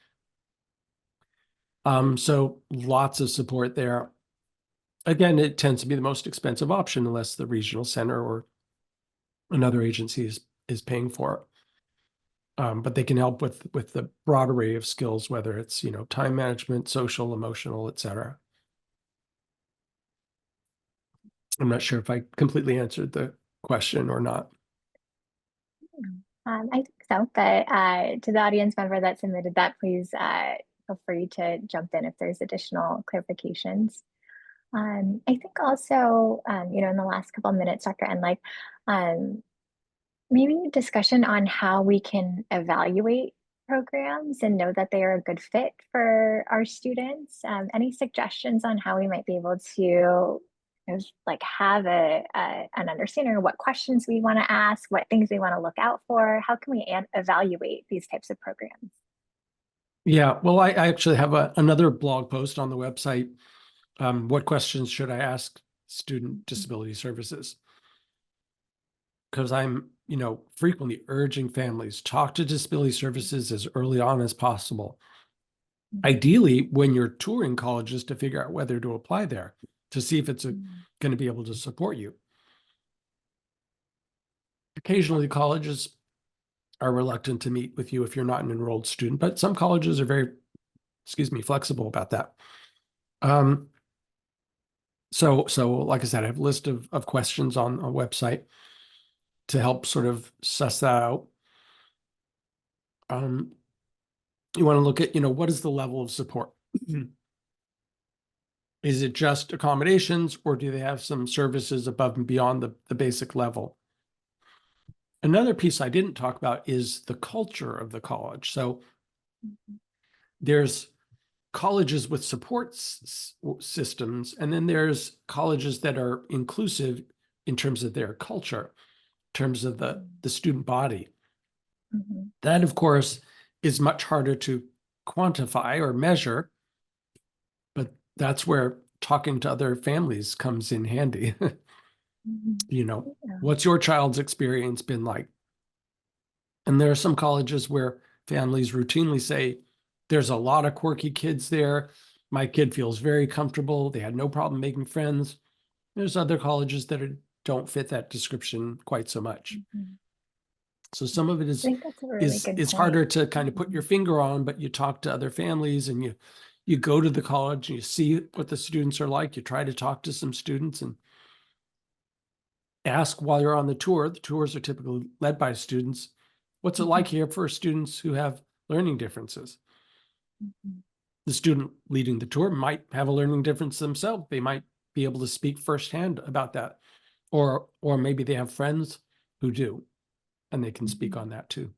Speaker 2: So lots of support there. Again, it tends to be the most expensive option unless the regional center or another agency is paying for it. But they can help with the broad array of skills, whether it's time management, social, emotional, et cetera. I'm not sure if I completely answered the question or not.
Speaker 1: I think so, but to the audience member that submitted that, please feel free to jump in if there's additional clarifications. I think also, in the last couple of minutes, Dr. Endlich, um, maybe a discussion on how we can evaluate programs and know that they are a good fit for our students. Any suggestions on how we might be able to like have an understanding of what questions we want to ask, what things we want to look out for? How can we evaluate these types of programs?
Speaker 2: Yeah, well, I actually have another blog post on the website. What questions should I ask student disability services? Because I'm, frequently urging families, talk to disability services as early on as possible. Ideally, when you're touring colleges to figure out whether to apply there, to see if it's going to be able to support you. Occasionally, colleges are reluctant to meet with you if you're not an enrolled student, but some colleges are very, flexible about that. So like I said, I have a list of questions on a website to help sort of suss that out. You want to look at, what is the level of support? Is it just accommodations, or do they have some services above and beyond the basic level? Another piece I didn't talk about is the culture of the college. So there's colleges with support systems, and then there's colleges that are inclusive in terms of their culture, in terms of the student body.
Speaker 1: Mm-hmm.
Speaker 2: That, of course, is much harder to quantify or measure, but that's where talking to other families comes in handy.
Speaker 1: Mm-hmm. Yeah.
Speaker 2: What's your child's experience been like? And there are some colleges where families routinely say, there's a lot of quirky kids there. My kid feels very comfortable. They had no problem making friends. There's other colleges that don't fit that description quite so much.
Speaker 1: Mm-hmm.
Speaker 2: So some of it
Speaker 1: I think that's a really good
Speaker 2: is
Speaker 1: point.
Speaker 2: harder to kind of put your finger on, but you talk to other families and you go to the college and you see what the students are like. You try to talk to some students and ask while you're on the tour. The tours are typically led by students. What's it like here for students who have learning differences?
Speaker 1: Mm-hmm.
Speaker 2: The student leading the tour might have a learning difference themselves. They might be able to speak firsthand about that. Or maybe they have friends who do, and they can speak
Speaker 1: Mm-hmm.
Speaker 2: on that too.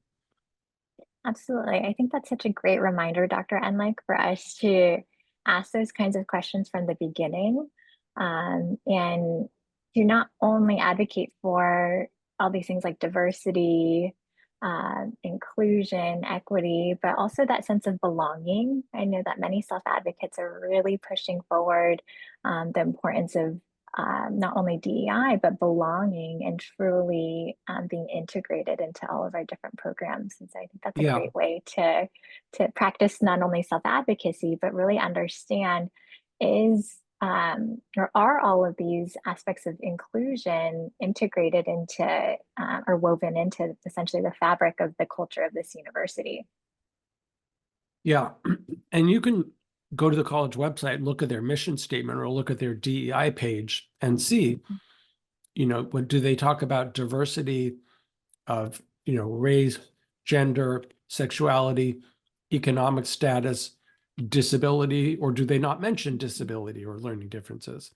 Speaker 1: Absolutely. I think that's such a great reminder, Dr. Enlich, for us to ask those kinds of questions from the beginning, and to not only advocate for all these things like diversity, inclusion, equity, but also that sense of belonging. I know that many self-advocates are really pushing forward the importance of not only DEI, but belonging and truly being integrated into all of our different programs. And so I think that's a
Speaker 2: Yeah.
Speaker 1: great way to practice not only self-advocacy, but really understand is or are all of these aspects of inclusion integrated into or woven into essentially the fabric of the culture of this university?
Speaker 2: Yeah. And you can go to the college website, look at their mission statement or look at their DEI page and see, when do they talk about diversity of, race, gender, sexuality, economic status, disability, or do they not mention disability or learning differences?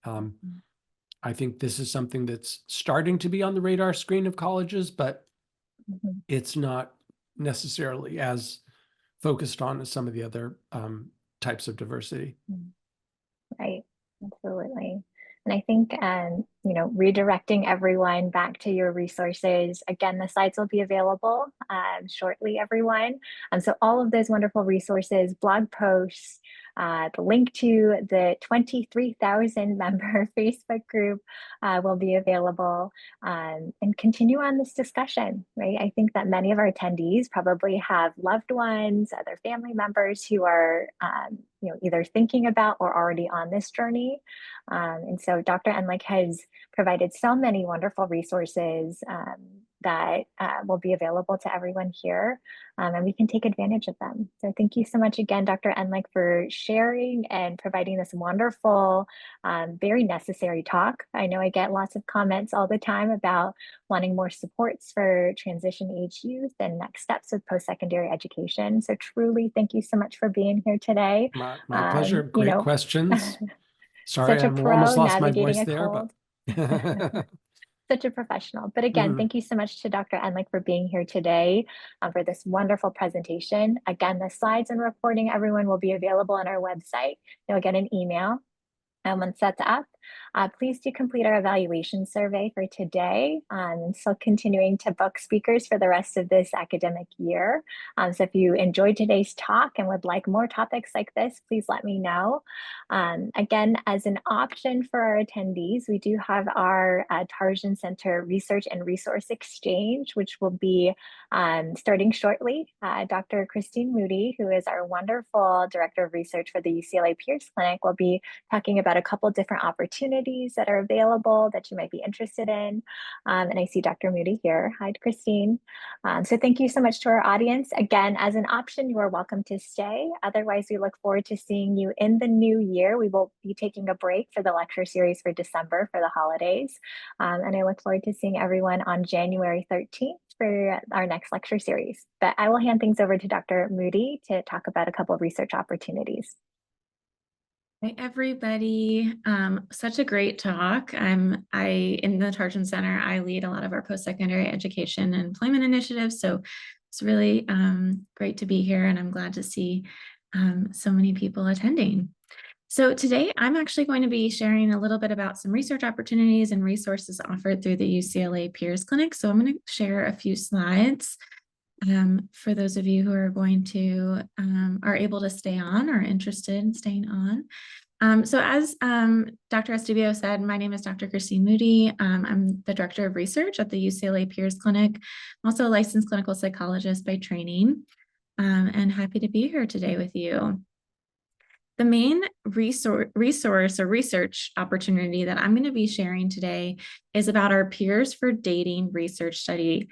Speaker 2: I think this is something that's starting to be on the radar screen of colleges, but
Speaker 1: Mhm.
Speaker 2: it's not necessarily as focused on as some of the other types of diversity.
Speaker 1: Right, absolutely. And I think, redirecting everyone back to your resources. Again, the slides will be available shortly, everyone. So all of those wonderful resources, blog posts, the link to the 23,000 member Facebook group will be available, and continue on this discussion, right? I think that many of our attendees probably have loved ones, other family members who are, either thinking about or already on this journey. And so Dr. Endlich has provided so many wonderful resources that will be available to everyone here, and we can take advantage of them. So thank you so much again, Dr. Endlich, for sharing and providing this wonderful, very necessary talk. I know I get lots of comments all the time about wanting more supports for transition age youth and next steps with post-secondary education. So truly, thank you so much for being here today.
Speaker 2: My pleasure. Great questions. Sorry,
Speaker 1: Such
Speaker 2: I
Speaker 1: a
Speaker 2: almost
Speaker 1: pro
Speaker 2: lost my
Speaker 1: navigating
Speaker 2: voice
Speaker 1: a
Speaker 2: there,
Speaker 1: cold.
Speaker 2: but
Speaker 1: Such a professional. But again,
Speaker 2: Mhm.
Speaker 1: thank you so much to Dr. Endlich for being here today for this wonderful presentation. Again, the slides and recording, everyone, will be available on our website. You'll get an email. And once that's up, please do complete our evaluation survey for today. So continuing to book speakers for the rest of this academic year. So if you enjoyed today's talk and would like more topics like this, please let me know. Again, as an option for our attendees, we do have our Tarjan Center Research and Resource Exchange, which will be starting shortly. Dr. Christine Moody, who is our wonderful Director of Research for the UCLA Pierce Clinic, will be talking about a couple different opportunities that are available that you might be interested in. And I see Dr. Moody here. Hi, Christine. So thank you so much to our audience. Again, as an option, you are welcome to stay. Otherwise, we look forward to seeing you in the new year. We will be taking a break for the lecture series for December for the holidays. And I look forward to seeing everyone on January 13th for our next lecture series. But I will hand things over to Dr. Moody to talk about a couple of research opportunities.
Speaker 3: Hi, everybody. Such a great talk. In the Tarjan Center, I lead a lot of our post-secondary education and employment initiatives. So it's really great to be here, and I'm glad to see so many people attending. So today I'm actually going to be sharing a little bit about some research opportunities and resources offered through the UCLA Peers Clinic. So I'm going to share a few slides for those of you who are going to are able to stay on or interested in staying on. So as Dr. Estevio said, my name is Dr. Christine Moody. I'm the Director of Research at the UCLA Peers Clinic. I'm also a licensed clinical psychologist by training, and happy to be here today with you. The main resource or research opportunity that I'm going to be sharing today is about our Peers for Dating research study.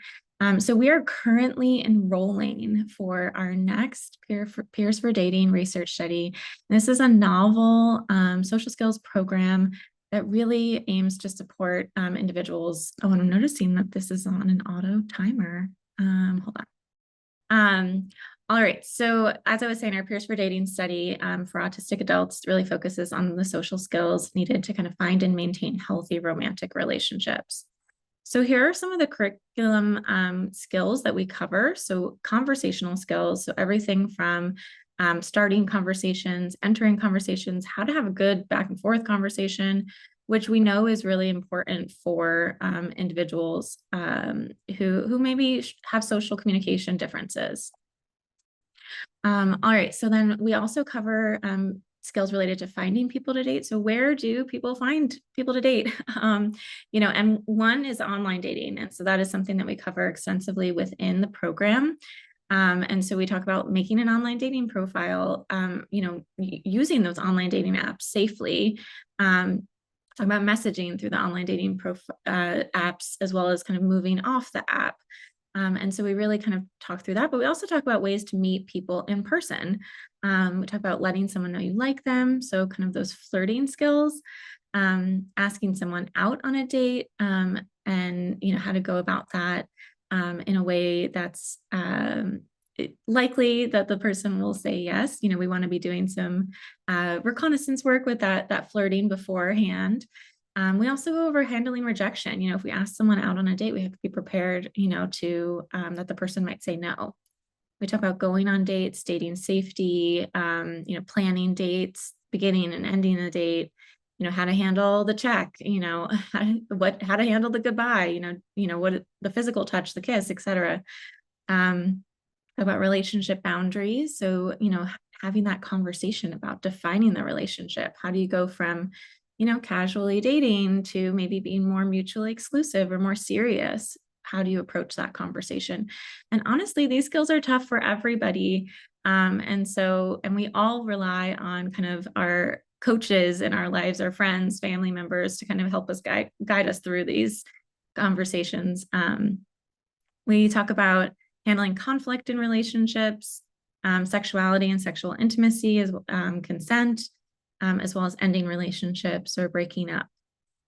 Speaker 3: So we are currently enrolling for our next Peers for Dating research study. And this is a novel social skills program that really aims to support individuals. Oh, and I'm noticing that this is on an auto timer. Hold on. All right, so as I was saying, our Peers for Dating study for autistic adults really focuses on the social skills needed to kind of find and maintain healthy romantic relationships. So here are some of the curriculum skills that we cover. So conversational skills, so everything from starting conversations, entering conversations, how to have a good back and forth conversation, which we know is really important for individuals who maybe have social communication differences. All right, so then we also cover skills related to finding people to date. So where do people find people to date? And one is online dating. And so that is something that we cover extensively within the program. And so we talk about making an online dating profile, using those online dating apps safely, talk about messaging through the online dating apps, as well as kind of moving off the app. And so we really kind of talk through that, but we also talk about ways to meet people in person. We talk about letting someone know you like them. So kind of those flirting skills, asking someone out on a date, and how to go about that in a way that's likely that the person will say yes. We want to be doing some reconnaissance work with that flirting beforehand. We also go over handling rejection. If we ask someone out on a date, we have to be prepared, to that the person might say no. We talk about going on dates, dating safety, planning dates, beginning and ending a date, how to handle the check, how to handle the goodbye, what the physical touch, the kiss, etc. About relationship boundaries. So, having that conversation about defining the relationship. How do you go from casually dating to maybe being more mutually exclusive or more serious? How do you approach that conversation? And honestly, these skills are tough for everybody. And we all rely on kind of our coaches in our lives, our friends, family members, to kind of help us guide us through these conversations. We talk about handling conflict in relationships, sexuality and sexual intimacy, as consent, as well as ending relationships or breaking up.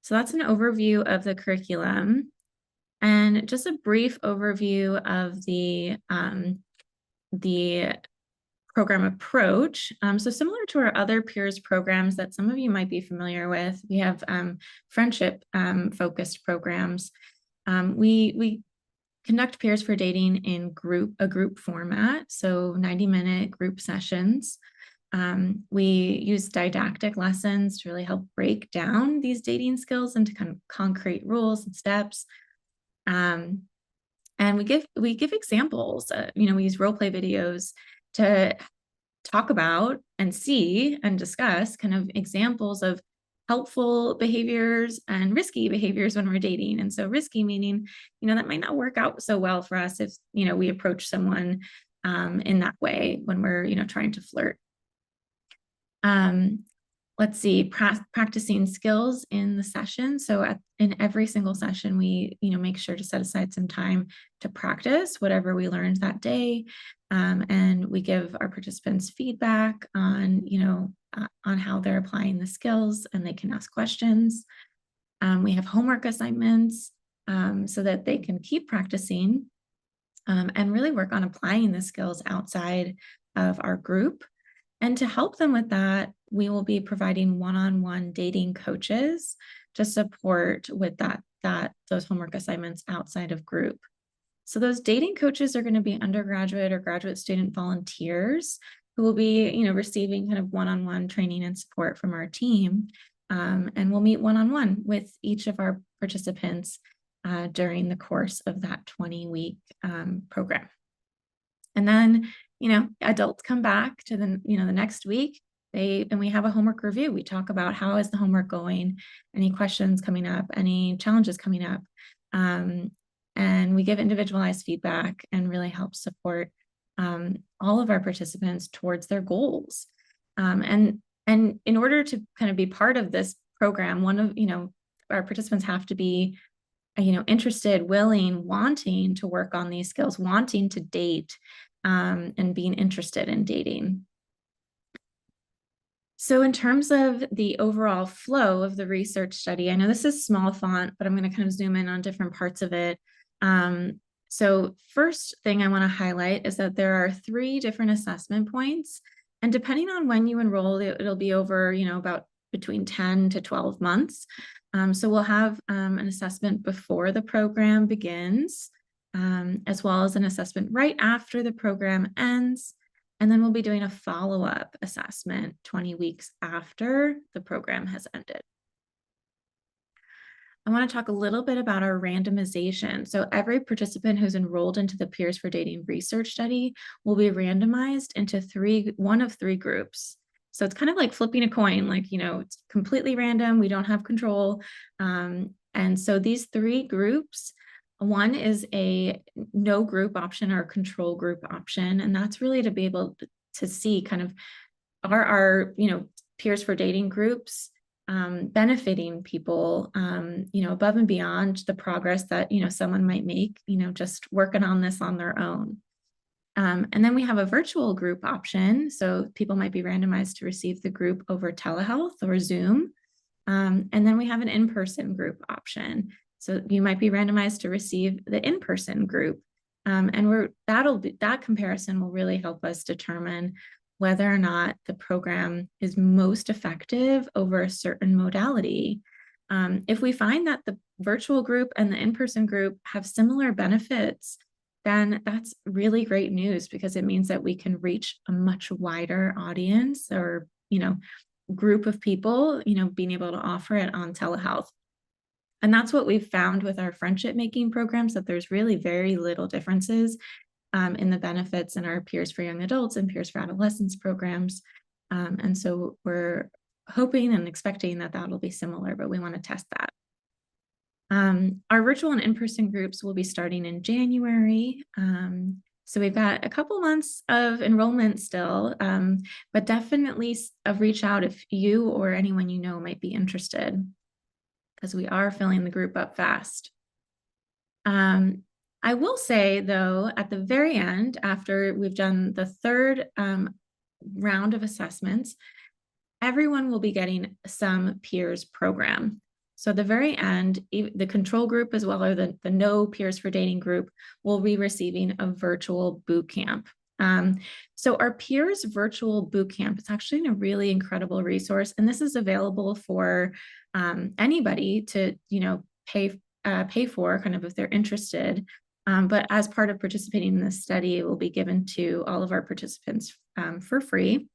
Speaker 3: So that's an overview of the curriculum, and just a brief overview of the program approach. So similar to our other peers programs that some of you might be familiar with, we have friendship focused programs. We conduct peers for dating in a group format, so 90-minute group sessions. We use didactic lessons to really help break down these dating skills into kind of concrete rules and steps. And we give examples. We use role play videos to talk about and see and discuss kind of examples of helpful behaviors and risky behaviors when we're dating. And so risky meaning, that might not work out so well for us if, we approach someone in that way when we're, trying to flirt. Let's see, practicing skills in the session. So in every single session, we, make sure to set aside some time to practice whatever we learned that day. And we give our participants feedback on, on how they're applying the skills, and they can ask questions. We have homework assignments so that they can keep practicing and really work on applying the skills outside of our group. And to help them with that, we will be providing one-on-one dating coaches to support with those homework assignments outside of group. So those dating coaches are going to be undergraduate or graduate student volunteers who will be, receiving kind of one-on-one training and support from our team. And we'll meet one-on-one with each of our participants during the course of that 20-week program. And then, adults come back to the next week, and we have a homework review. We talk about how is the homework going, any questions coming up, any challenges coming up. And we give individualized feedback and really help support all of our participants towards their goals. And in order to kind of be part of this program, our participants have to be interested, willing, wanting to work on these skills, wanting to date, and being interested in dating. So in terms of the overall flow of the research study, I know this is small font, but I'm going to kind of zoom in on different parts of it. So first thing I want to highlight is that there are 3 different assessment points, and depending on when you enroll, it'll be over, about between 10 to 12 months. So we'll have an assessment before the program begins, as well as an assessment right after the program ends. And then we'll be doing a follow-up assessment 20 weeks after the program has ended. I want to talk a little bit about our randomization. So every participant who's enrolled into the Peers for Dating research study will be randomized into one of three groups. So it's kind of like flipping a coin, like, it's completely random. We don't have control. And so these three groups, one is a no group option or a control group option. And that's really to be able to see kind of are our, Peers for Dating groups benefiting people, above and beyond the progress that, someone might make, just working on this on their own. And then we have a virtual group option. So people might be randomized to receive the group over telehealth or Zoom. And then we have an in-person group option. So you might be randomized to receive the in-person group. And that comparison will really help us determine whether or not the program is most effective over a certain modality. If we find that the virtual group and the in-person group have similar benefits, then that's really great news, because it means that we can reach a much wider audience or, group of people, being able to offer it on telehealth. And that's what we've found with our friendship making programs, that there's really very little differences in the benefits in our Peers for Young Adults and Peers for Adolescents programs. And so we're hoping and expecting that that'll be similar, but we want to test that. Our virtual and in-person groups will be starting in January. So we've got a couple months of enrollment still, but definitely reach out if you or anyone you know might be interested, because we are filling the group up fast. I will say, though, at the very end, after we've done the third round of assessments, everyone will be getting some peers program. So at the very end, the control group as well, or the no Peers for Dating group, will be receiving a virtual boot camp. So our Peers virtual boot camp is actually a really incredible resource, and this is available for anybody to pay for, kind of, if they're interested. But as part of participating in this study, it will be given to all of our participants for free.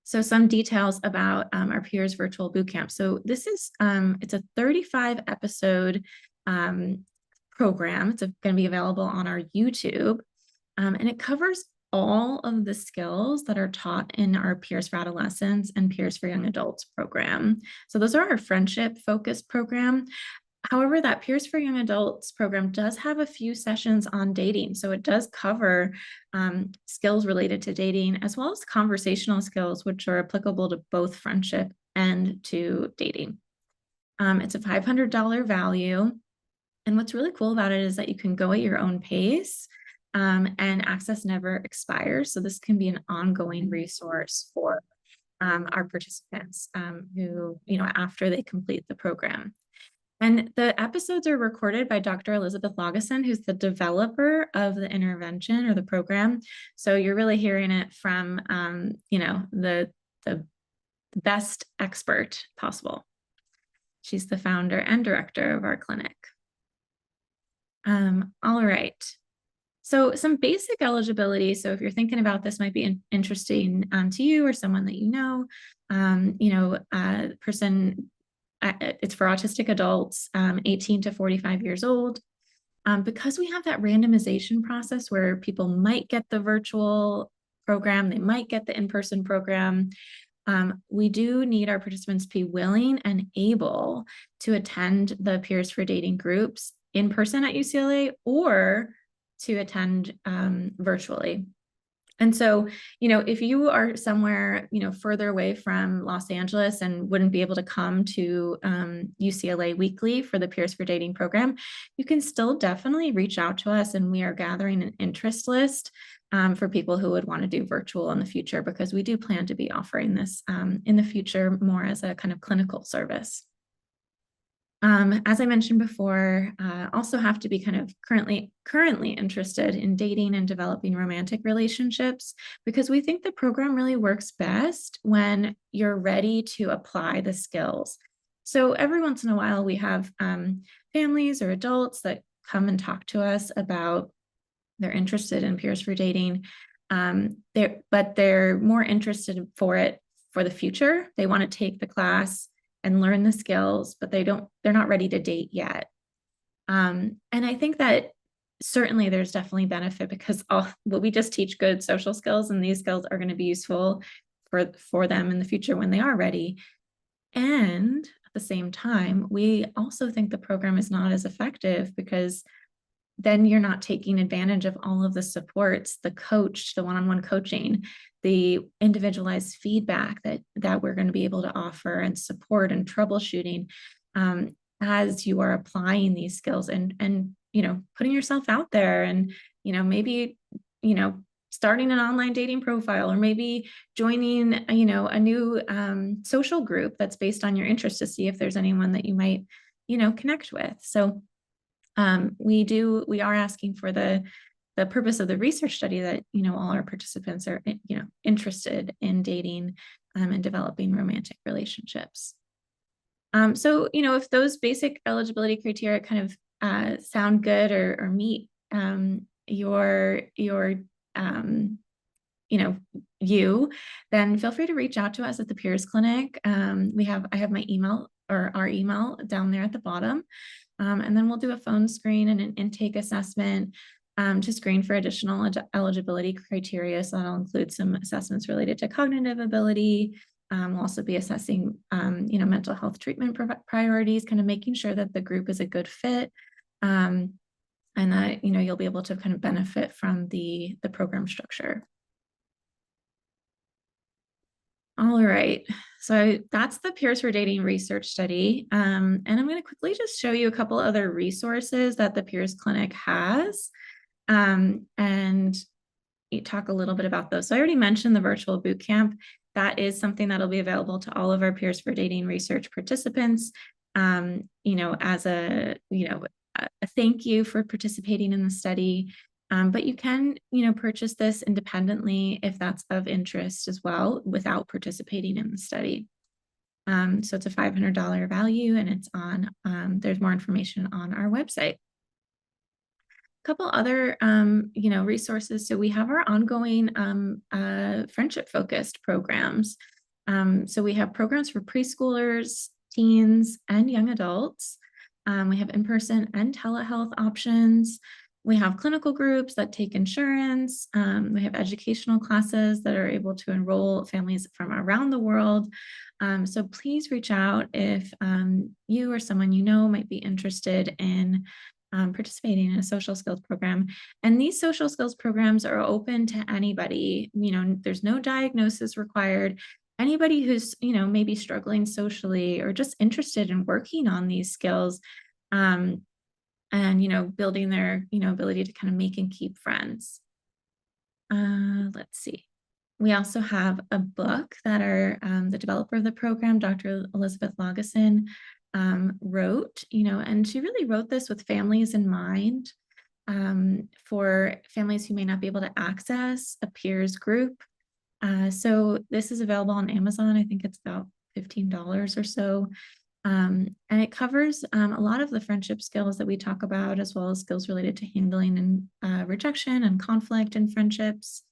Speaker 3: So some details about our Peers Virtual Bootcamp. So this is, it's a 35 episode program. It's going to be available on our YouTube, and it covers all of the skills that are taught in our Peers for Adolescents and Peers for Young Adults program. So those are our friendship focused program. However, that Peers for Young Adults program does have a few sessions on dating. So it does cover skills related to dating, as well as conversational skills, which are applicable to both friendship and to dating. It's a $500 value. And what's really cool about it is that you can go at your own pace, and access never expires. So this can be an ongoing resource for our participants who, after they complete the program. And the episodes are recorded by Dr. Elizabeth Lageson, who's the developer of the intervention or the program. So you're really hearing it from, the best expert possible. She's the founder and director of our clinic. All right. So some basic eligibility. So if you're thinking about this might be interesting to you or someone that you know, person. It's for autistic adults, 18 to 45 years old. Because we have that randomization process where people might get the virtual program, they might get the in-person program, we do need our participants to be willing and able to attend the Peers for Dating groups in person at UCLA or to attend virtually. And so, if you are somewhere, further away from Los Angeles and wouldn't be able to come to UCLA weekly for the Peers for Dating program, you can still definitely reach out to us, and we are gathering an interest list for people who would want to do virtual in the future, because we do plan to be offering this in the future more as a kind of clinical service. As I mentioned before, also have to be kind of currently interested in dating and developing romantic relationships, because we think the program really works best when you're ready to apply the skills. So every once in a while, we have families or adults that come and talk to us about they're interested in Peers for Dating, but they're more interested for it for the future. They want to take the class and learn the skills, but they're not ready to date yet. And I think that certainly there's definitely benefit, because what we just teach good social skills, and these skills are going to be useful for them in the future when they are ready. And at the same time, we also think the program is not as effective, because then you're not taking advantage of all of the supports, the coach, the one-on-one coaching, the individualized feedback that we're going to be able to offer, and support and troubleshooting as you are applying these skills, and putting yourself out there, and maybe starting an online dating profile, or maybe joining a new social group that's based on your interest, to see if there's anyone that you might connect with. So we are asking for the purpose of the research study that all our participants are interested in dating and developing romantic relationships. So if those basic eligibility criteria kind of sound good, or meet your then feel free to reach out to us at the Peers Clinic. I have my email, or our email, down there at the bottom. And then we'll do a phone screen and an intake assessment to screen for additional eligibility criteria. So that'll include some assessments related to cognitive ability. We'll also be assessing, mental health treatment priorities, kind of making sure that the group is a good fit, and that you'll be able to kind of benefit from the program structure. All right, so that's the Peers for Dating research study. And I'm going to quickly just show you a couple other resources that the Peers Clinic has, and talk a little bit about those. So I already mentioned the virtual boot camp. That is something that'll be available to all of our Peers for Dating research participants, as a thank you for participating in the study. But you can, purchase this independently if that's of interest as well, without participating in the study. So it's a $500 value, and it's on, there's more information on our website. A couple other, resources. So we have our ongoing friendship-focused programs. So we have programs for preschoolers, teens, and young adults. We have in-person and telehealth options. We have clinical groups that take insurance. We have educational classes that are able to enroll families from around the world. So please reach out if you or someone might be interested in participating in a social skills program. And these social skills programs are open to anybody. There's no diagnosis required. Anybody who's, maybe struggling socially, or just interested in working on these skills, and building their ability to kind of make and keep friends. Let's see. We also have a book that the developer of the program, Dr. Elizabeth Lageson, wrote, and she really wrote this with families in mind, for families who may not be able to access a peers group. So this is available on Amazon. I think it's about $15 or so. And it covers a lot of the friendship skills that we talk about, as well as skills related to handling and rejection and conflict in friendships,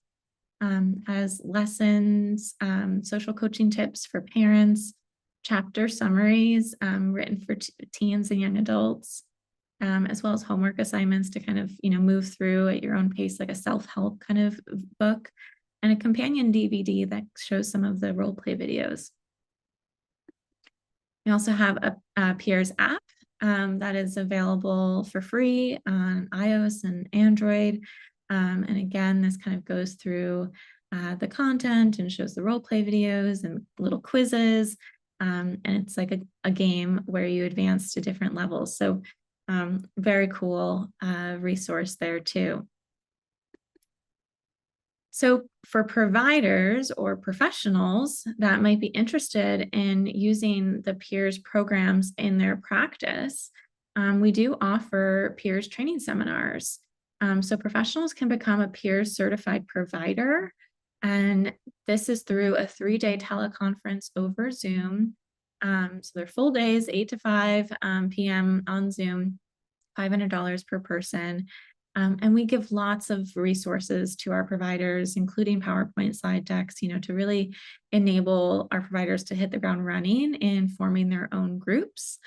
Speaker 3: as lessons, social coaching tips for parents, chapter summaries written for teens and young adults, as well as homework assignments to kind of move through at your own pace, like a self-help kind of book, and a companion DVD that shows some of the role play videos. We also have a Peers app that is available for free on iOS and Android. And again, this kind of goes through the content and shows the role play videos and little quizzes. And it's like a game where you advance to different levels. So very cool resource there too. So for providers or professionals that might be interested in using the Peers programs in their practice, we do offer Peers training seminars. So professionals can become a Peers certified provider, and this is through a 3-day teleconference over Zoom. So they're full days, 8 to 5 p.m. on Zoom, $500 per person. And we give lots of resources to our providers, including PowerPoint slide decks, to really enable our providers to hit the ground running in forming their own groups.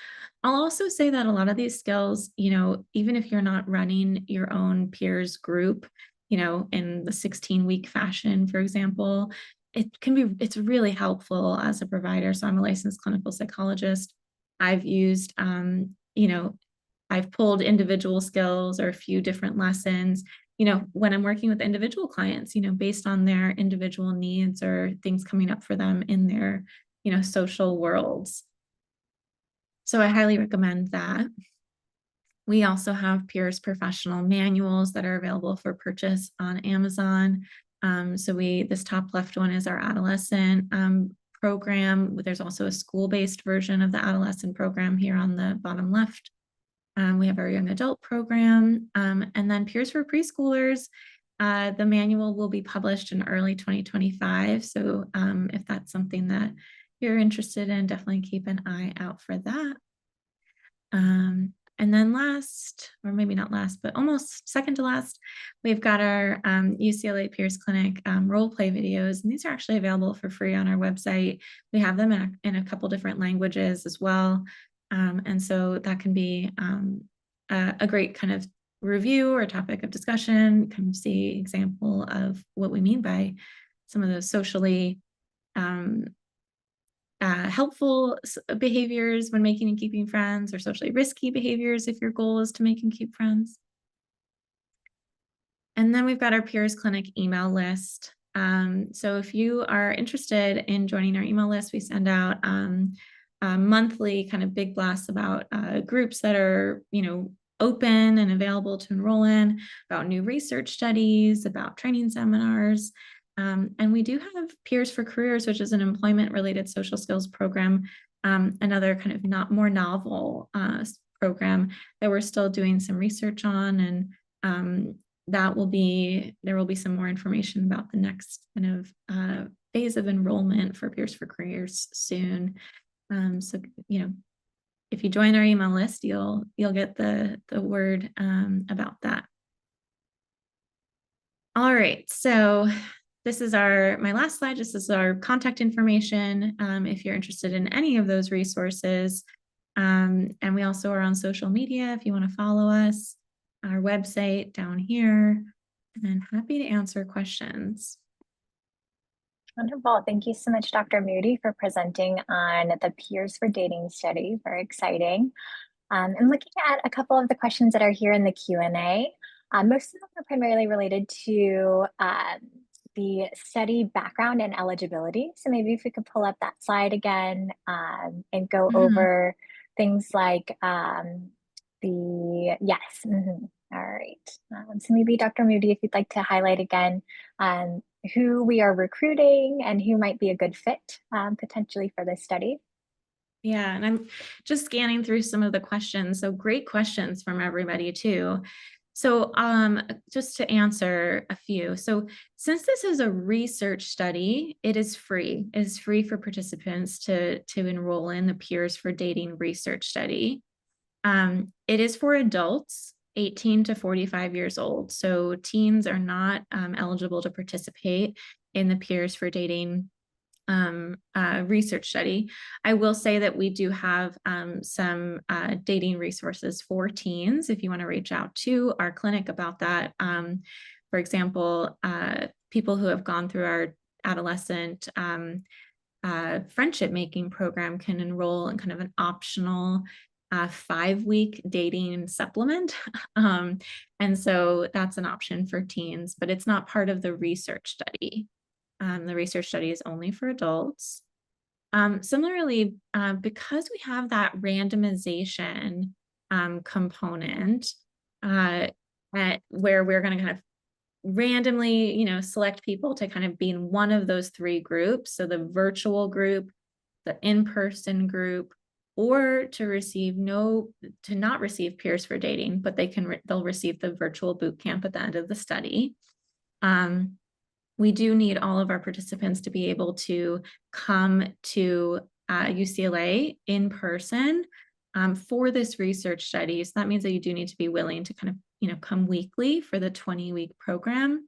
Speaker 3: I'll also say that a lot of these skills, even if you're not running your own peers group, in the 16-week fashion, for example, it's really helpful as a provider. So I'm a licensed clinical psychologist. I've used, I've pulled individual skills or a few different lessons, when I'm working with individual clients, based on their individual needs or things coming up for them in their, social worlds. So I highly recommend that. We also have Peers professional manuals that are available for purchase on Amazon. So this top left one is our adolescent program. There's also a school-based version of the adolescent program here on the bottom left. We have our young adult program, and then Peers for preschoolers. The manual will be published in early 2025. So if that's something that you're interested in, definitely keep an eye out for that. And then last, or maybe not last, but almost second to last, we've got our UCLA Peers Clinic role play videos. And these are actually available for free on our website. We have them in a couple different languages as well. And so that can be a great kind of review or topic of discussion, kind of see example of what we mean by some of those socially helpful behaviors when making and keeping friends, or socially risky behaviors if your goal is to make and keep friends. And then we've got our Peers Clinic email list. So if you are interested in joining our email list, we send out monthly kind of big blasts about groups that are, open and available to enroll in, about new research studies, about training seminars. And we do have Peers for Careers, which is an employment-related social skills program, another kind of more novel program that we're still doing some research on, and there will be some more information about the next kind of phase of enrollment for Peers for Careers soon. So if you join our email list, you'll get the word about that. All right, so this is my last slide. This is our contact information if you're interested in any of those resources. And we also are on social media if you want to follow us, our website down here, and happy to answer questions.
Speaker 1: Wonderful. Thank you so much, Dr. Moody, for presenting on the Peers for Dating study. Very exciting. I'm looking at a couple of the questions that are here in the Q&A. Most of them are primarily related to the study background and eligibility. So maybe if we could pull up that slide again and go over things like yes. All right. So maybe Dr. Moody, if you'd like to highlight again who we are recruiting and who might be a good fit potentially for this study.
Speaker 3: Yeah, and I'm just scanning through some of the questions. So great questions from everybody too. So just to answer a few. So since this is a research study, it is free. It is free for participants to enroll in the Peers for Dating research study. It is for adults 18 to 45 years old. So teens are not eligible to participate in the Peers for Dating research study. I will say that we do have some dating resources for teens if you want to reach out to our clinic about that. For example, people who have gone through our adolescent friendship making program can enroll in kind of an optional 5-week dating supplement. And so that's an option for teens, but it's not part of the research study. The research study is only for adults. Similarly, because we have that randomization component where we're going to kind of randomly, select people to kind of be in one of those 3 groups. So the virtual group, the in-person group, or to not receive Peers for Dating, but they'll receive the virtual boot camp at the end of the study. We do need all of our participants to be able to come to UCLA in person for this research study. So that means that you do need to be willing to kind of come weekly for the 20-week program.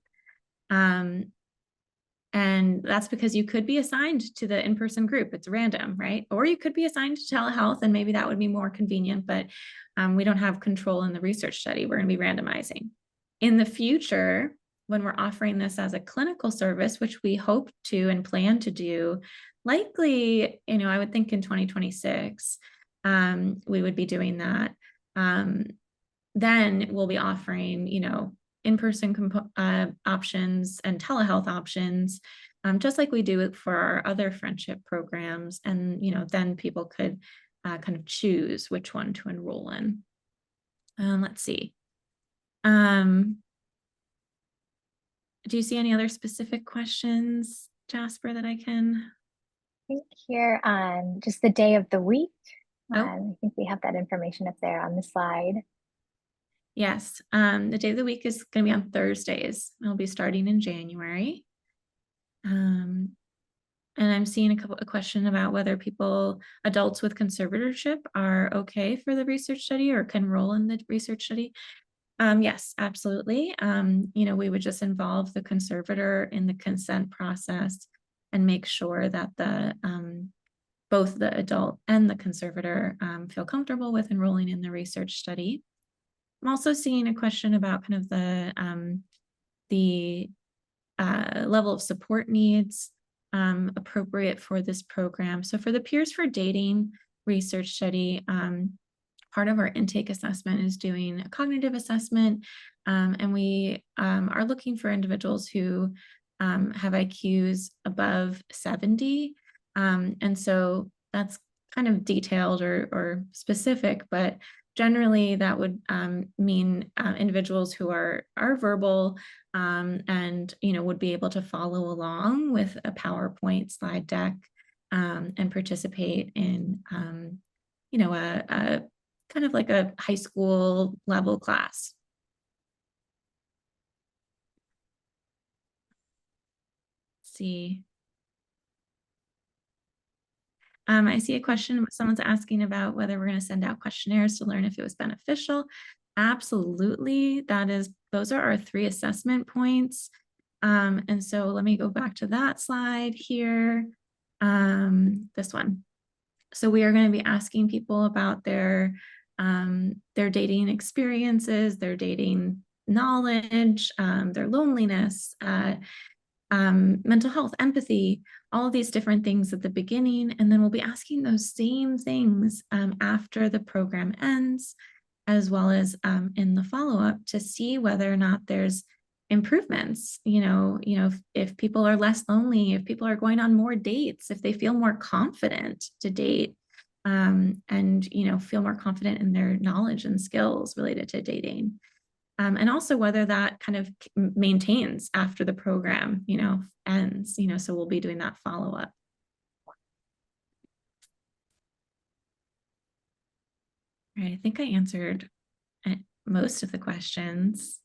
Speaker 3: And that's because you could be assigned to the in-person group. It's random, right? Or you could be assigned to telehealth, and maybe that would be more convenient, but we don't have control in the research study. We're going to be randomizing. In the future, when we're offering this as a clinical service, which we hope to and plan to do, likely, I would think in 2026, we would be doing that. Then we'll be offering, in-person options and telehealth options, just like we do for our other friendship programs. And, then people could kind of choose which one to enroll in. Let's see. Do you see any other specific questions, Jasper, that I can?
Speaker 1: I think here, just the day of the week.
Speaker 3: Oh.
Speaker 1: I think we have that information up there on the slide.
Speaker 3: Yes, the day of the week is going to be on Thursdays. It'll be starting in January. And I'm seeing a question about whether adults with conservatorship are okay for the research study or can enroll in the research study. Yes, absolutely. We would just involve the conservator in the consent process and make sure that both the adult and the conservator feel comfortable with enrolling in the research study. I'm also seeing a question about kind of the level of support needs appropriate for this program. So for the Peers for Dating research study, part of our intake assessment is doing a cognitive assessment, and we are looking for individuals who have IQs above 70. And so that's kind of detailed or specific, but generally that would mean individuals who are verbal and would be able to follow along with a PowerPoint slide deck and participate in a kind of like a high school level class. Let's see. I see a question, someone's asking about whether we're going to send out questionnaires to learn if it was beneficial. Absolutely. Those are our 3 assessment points. And so let me go back to that slide here. This one. So we are going to be asking people about their dating experiences, their dating knowledge, their loneliness, mental health, empathy, all of these different things at the beginning. And then we'll be asking those same things after the program ends, as well as in the follow-up to see whether or not there's improvements. If people are less lonely, if people are going on more dates, if they feel more confident to date, and feel more confident in their knowledge and skills related to dating. And also whether that kind of maintains after the program, ends, so we'll be doing that follow-up. All right, I think I answered most of the questions.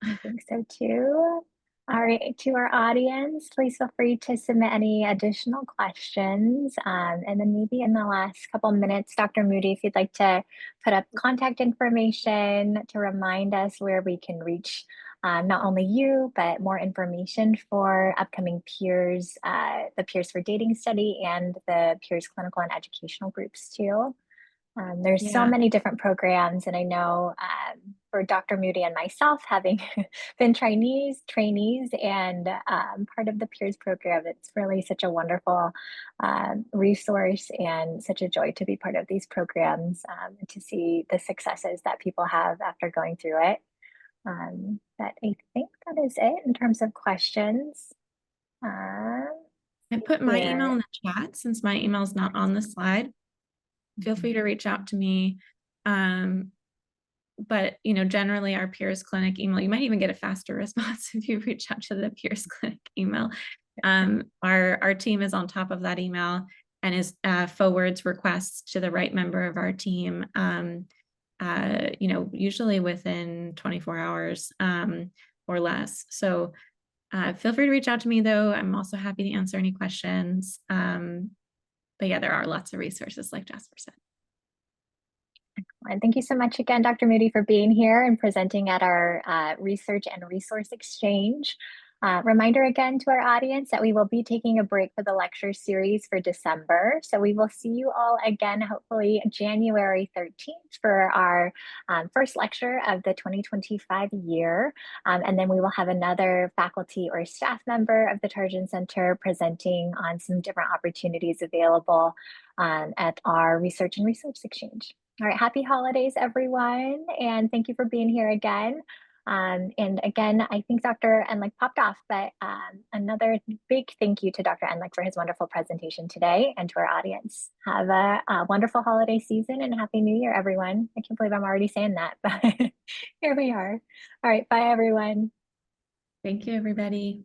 Speaker 1: I think so too. All right, to our audience, please feel free to submit any additional questions. And then maybe in the last couple minutes, Dr. Moody, if you'd like to put up contact information to remind us where we can reach not only you, but more information for upcoming peers, the Peers for Dating study and the Peers Clinical and Educational groups too. There's so many different programs, and I know for Dr. Moody and myself, having been trainees and part of the Peers program, it's really such a wonderful resource and such a joy to be part of these programs and to see the successes that people have after going through it. But I think that is it in terms of questions.
Speaker 3: I put my email in the chat since my email is not on the slide. Feel free to reach out to me. But, generally our Peers Clinic email, you might even get a faster response if you reach out to the Peers Clinic email. Our team is on top of that email and forwards requests to the right member of our team, usually within 24 hours or less. So feel free to reach out to me though. I'm also happy to answer any questions. But yeah, there are lots of resources like Jasper said.
Speaker 1: Excellent. And thank you so much again, Dr. Moody, for being here and presenting at our Research and Resource Exchange. Reminder again to our audience that we will be taking a break for the lecture series for December. So we will see you all again, hopefully January 13th for our first lecture of the 2025 year. And then we will have another faculty or staff member of the Tarjan Center presenting on some different opportunities available at our Research and Resource Exchange. All right, happy holidays, everyone. And thank you for being here again. And again, I think Dr. Endlich popped off, but another big thank you to Dr. Endlich for his wonderful presentation today and to our audience. Have a wonderful holiday season and Happy New Year, everyone. I can't believe I'm already saying that, but here we are. All right, bye, everyone.
Speaker 3: Thank you, everybody.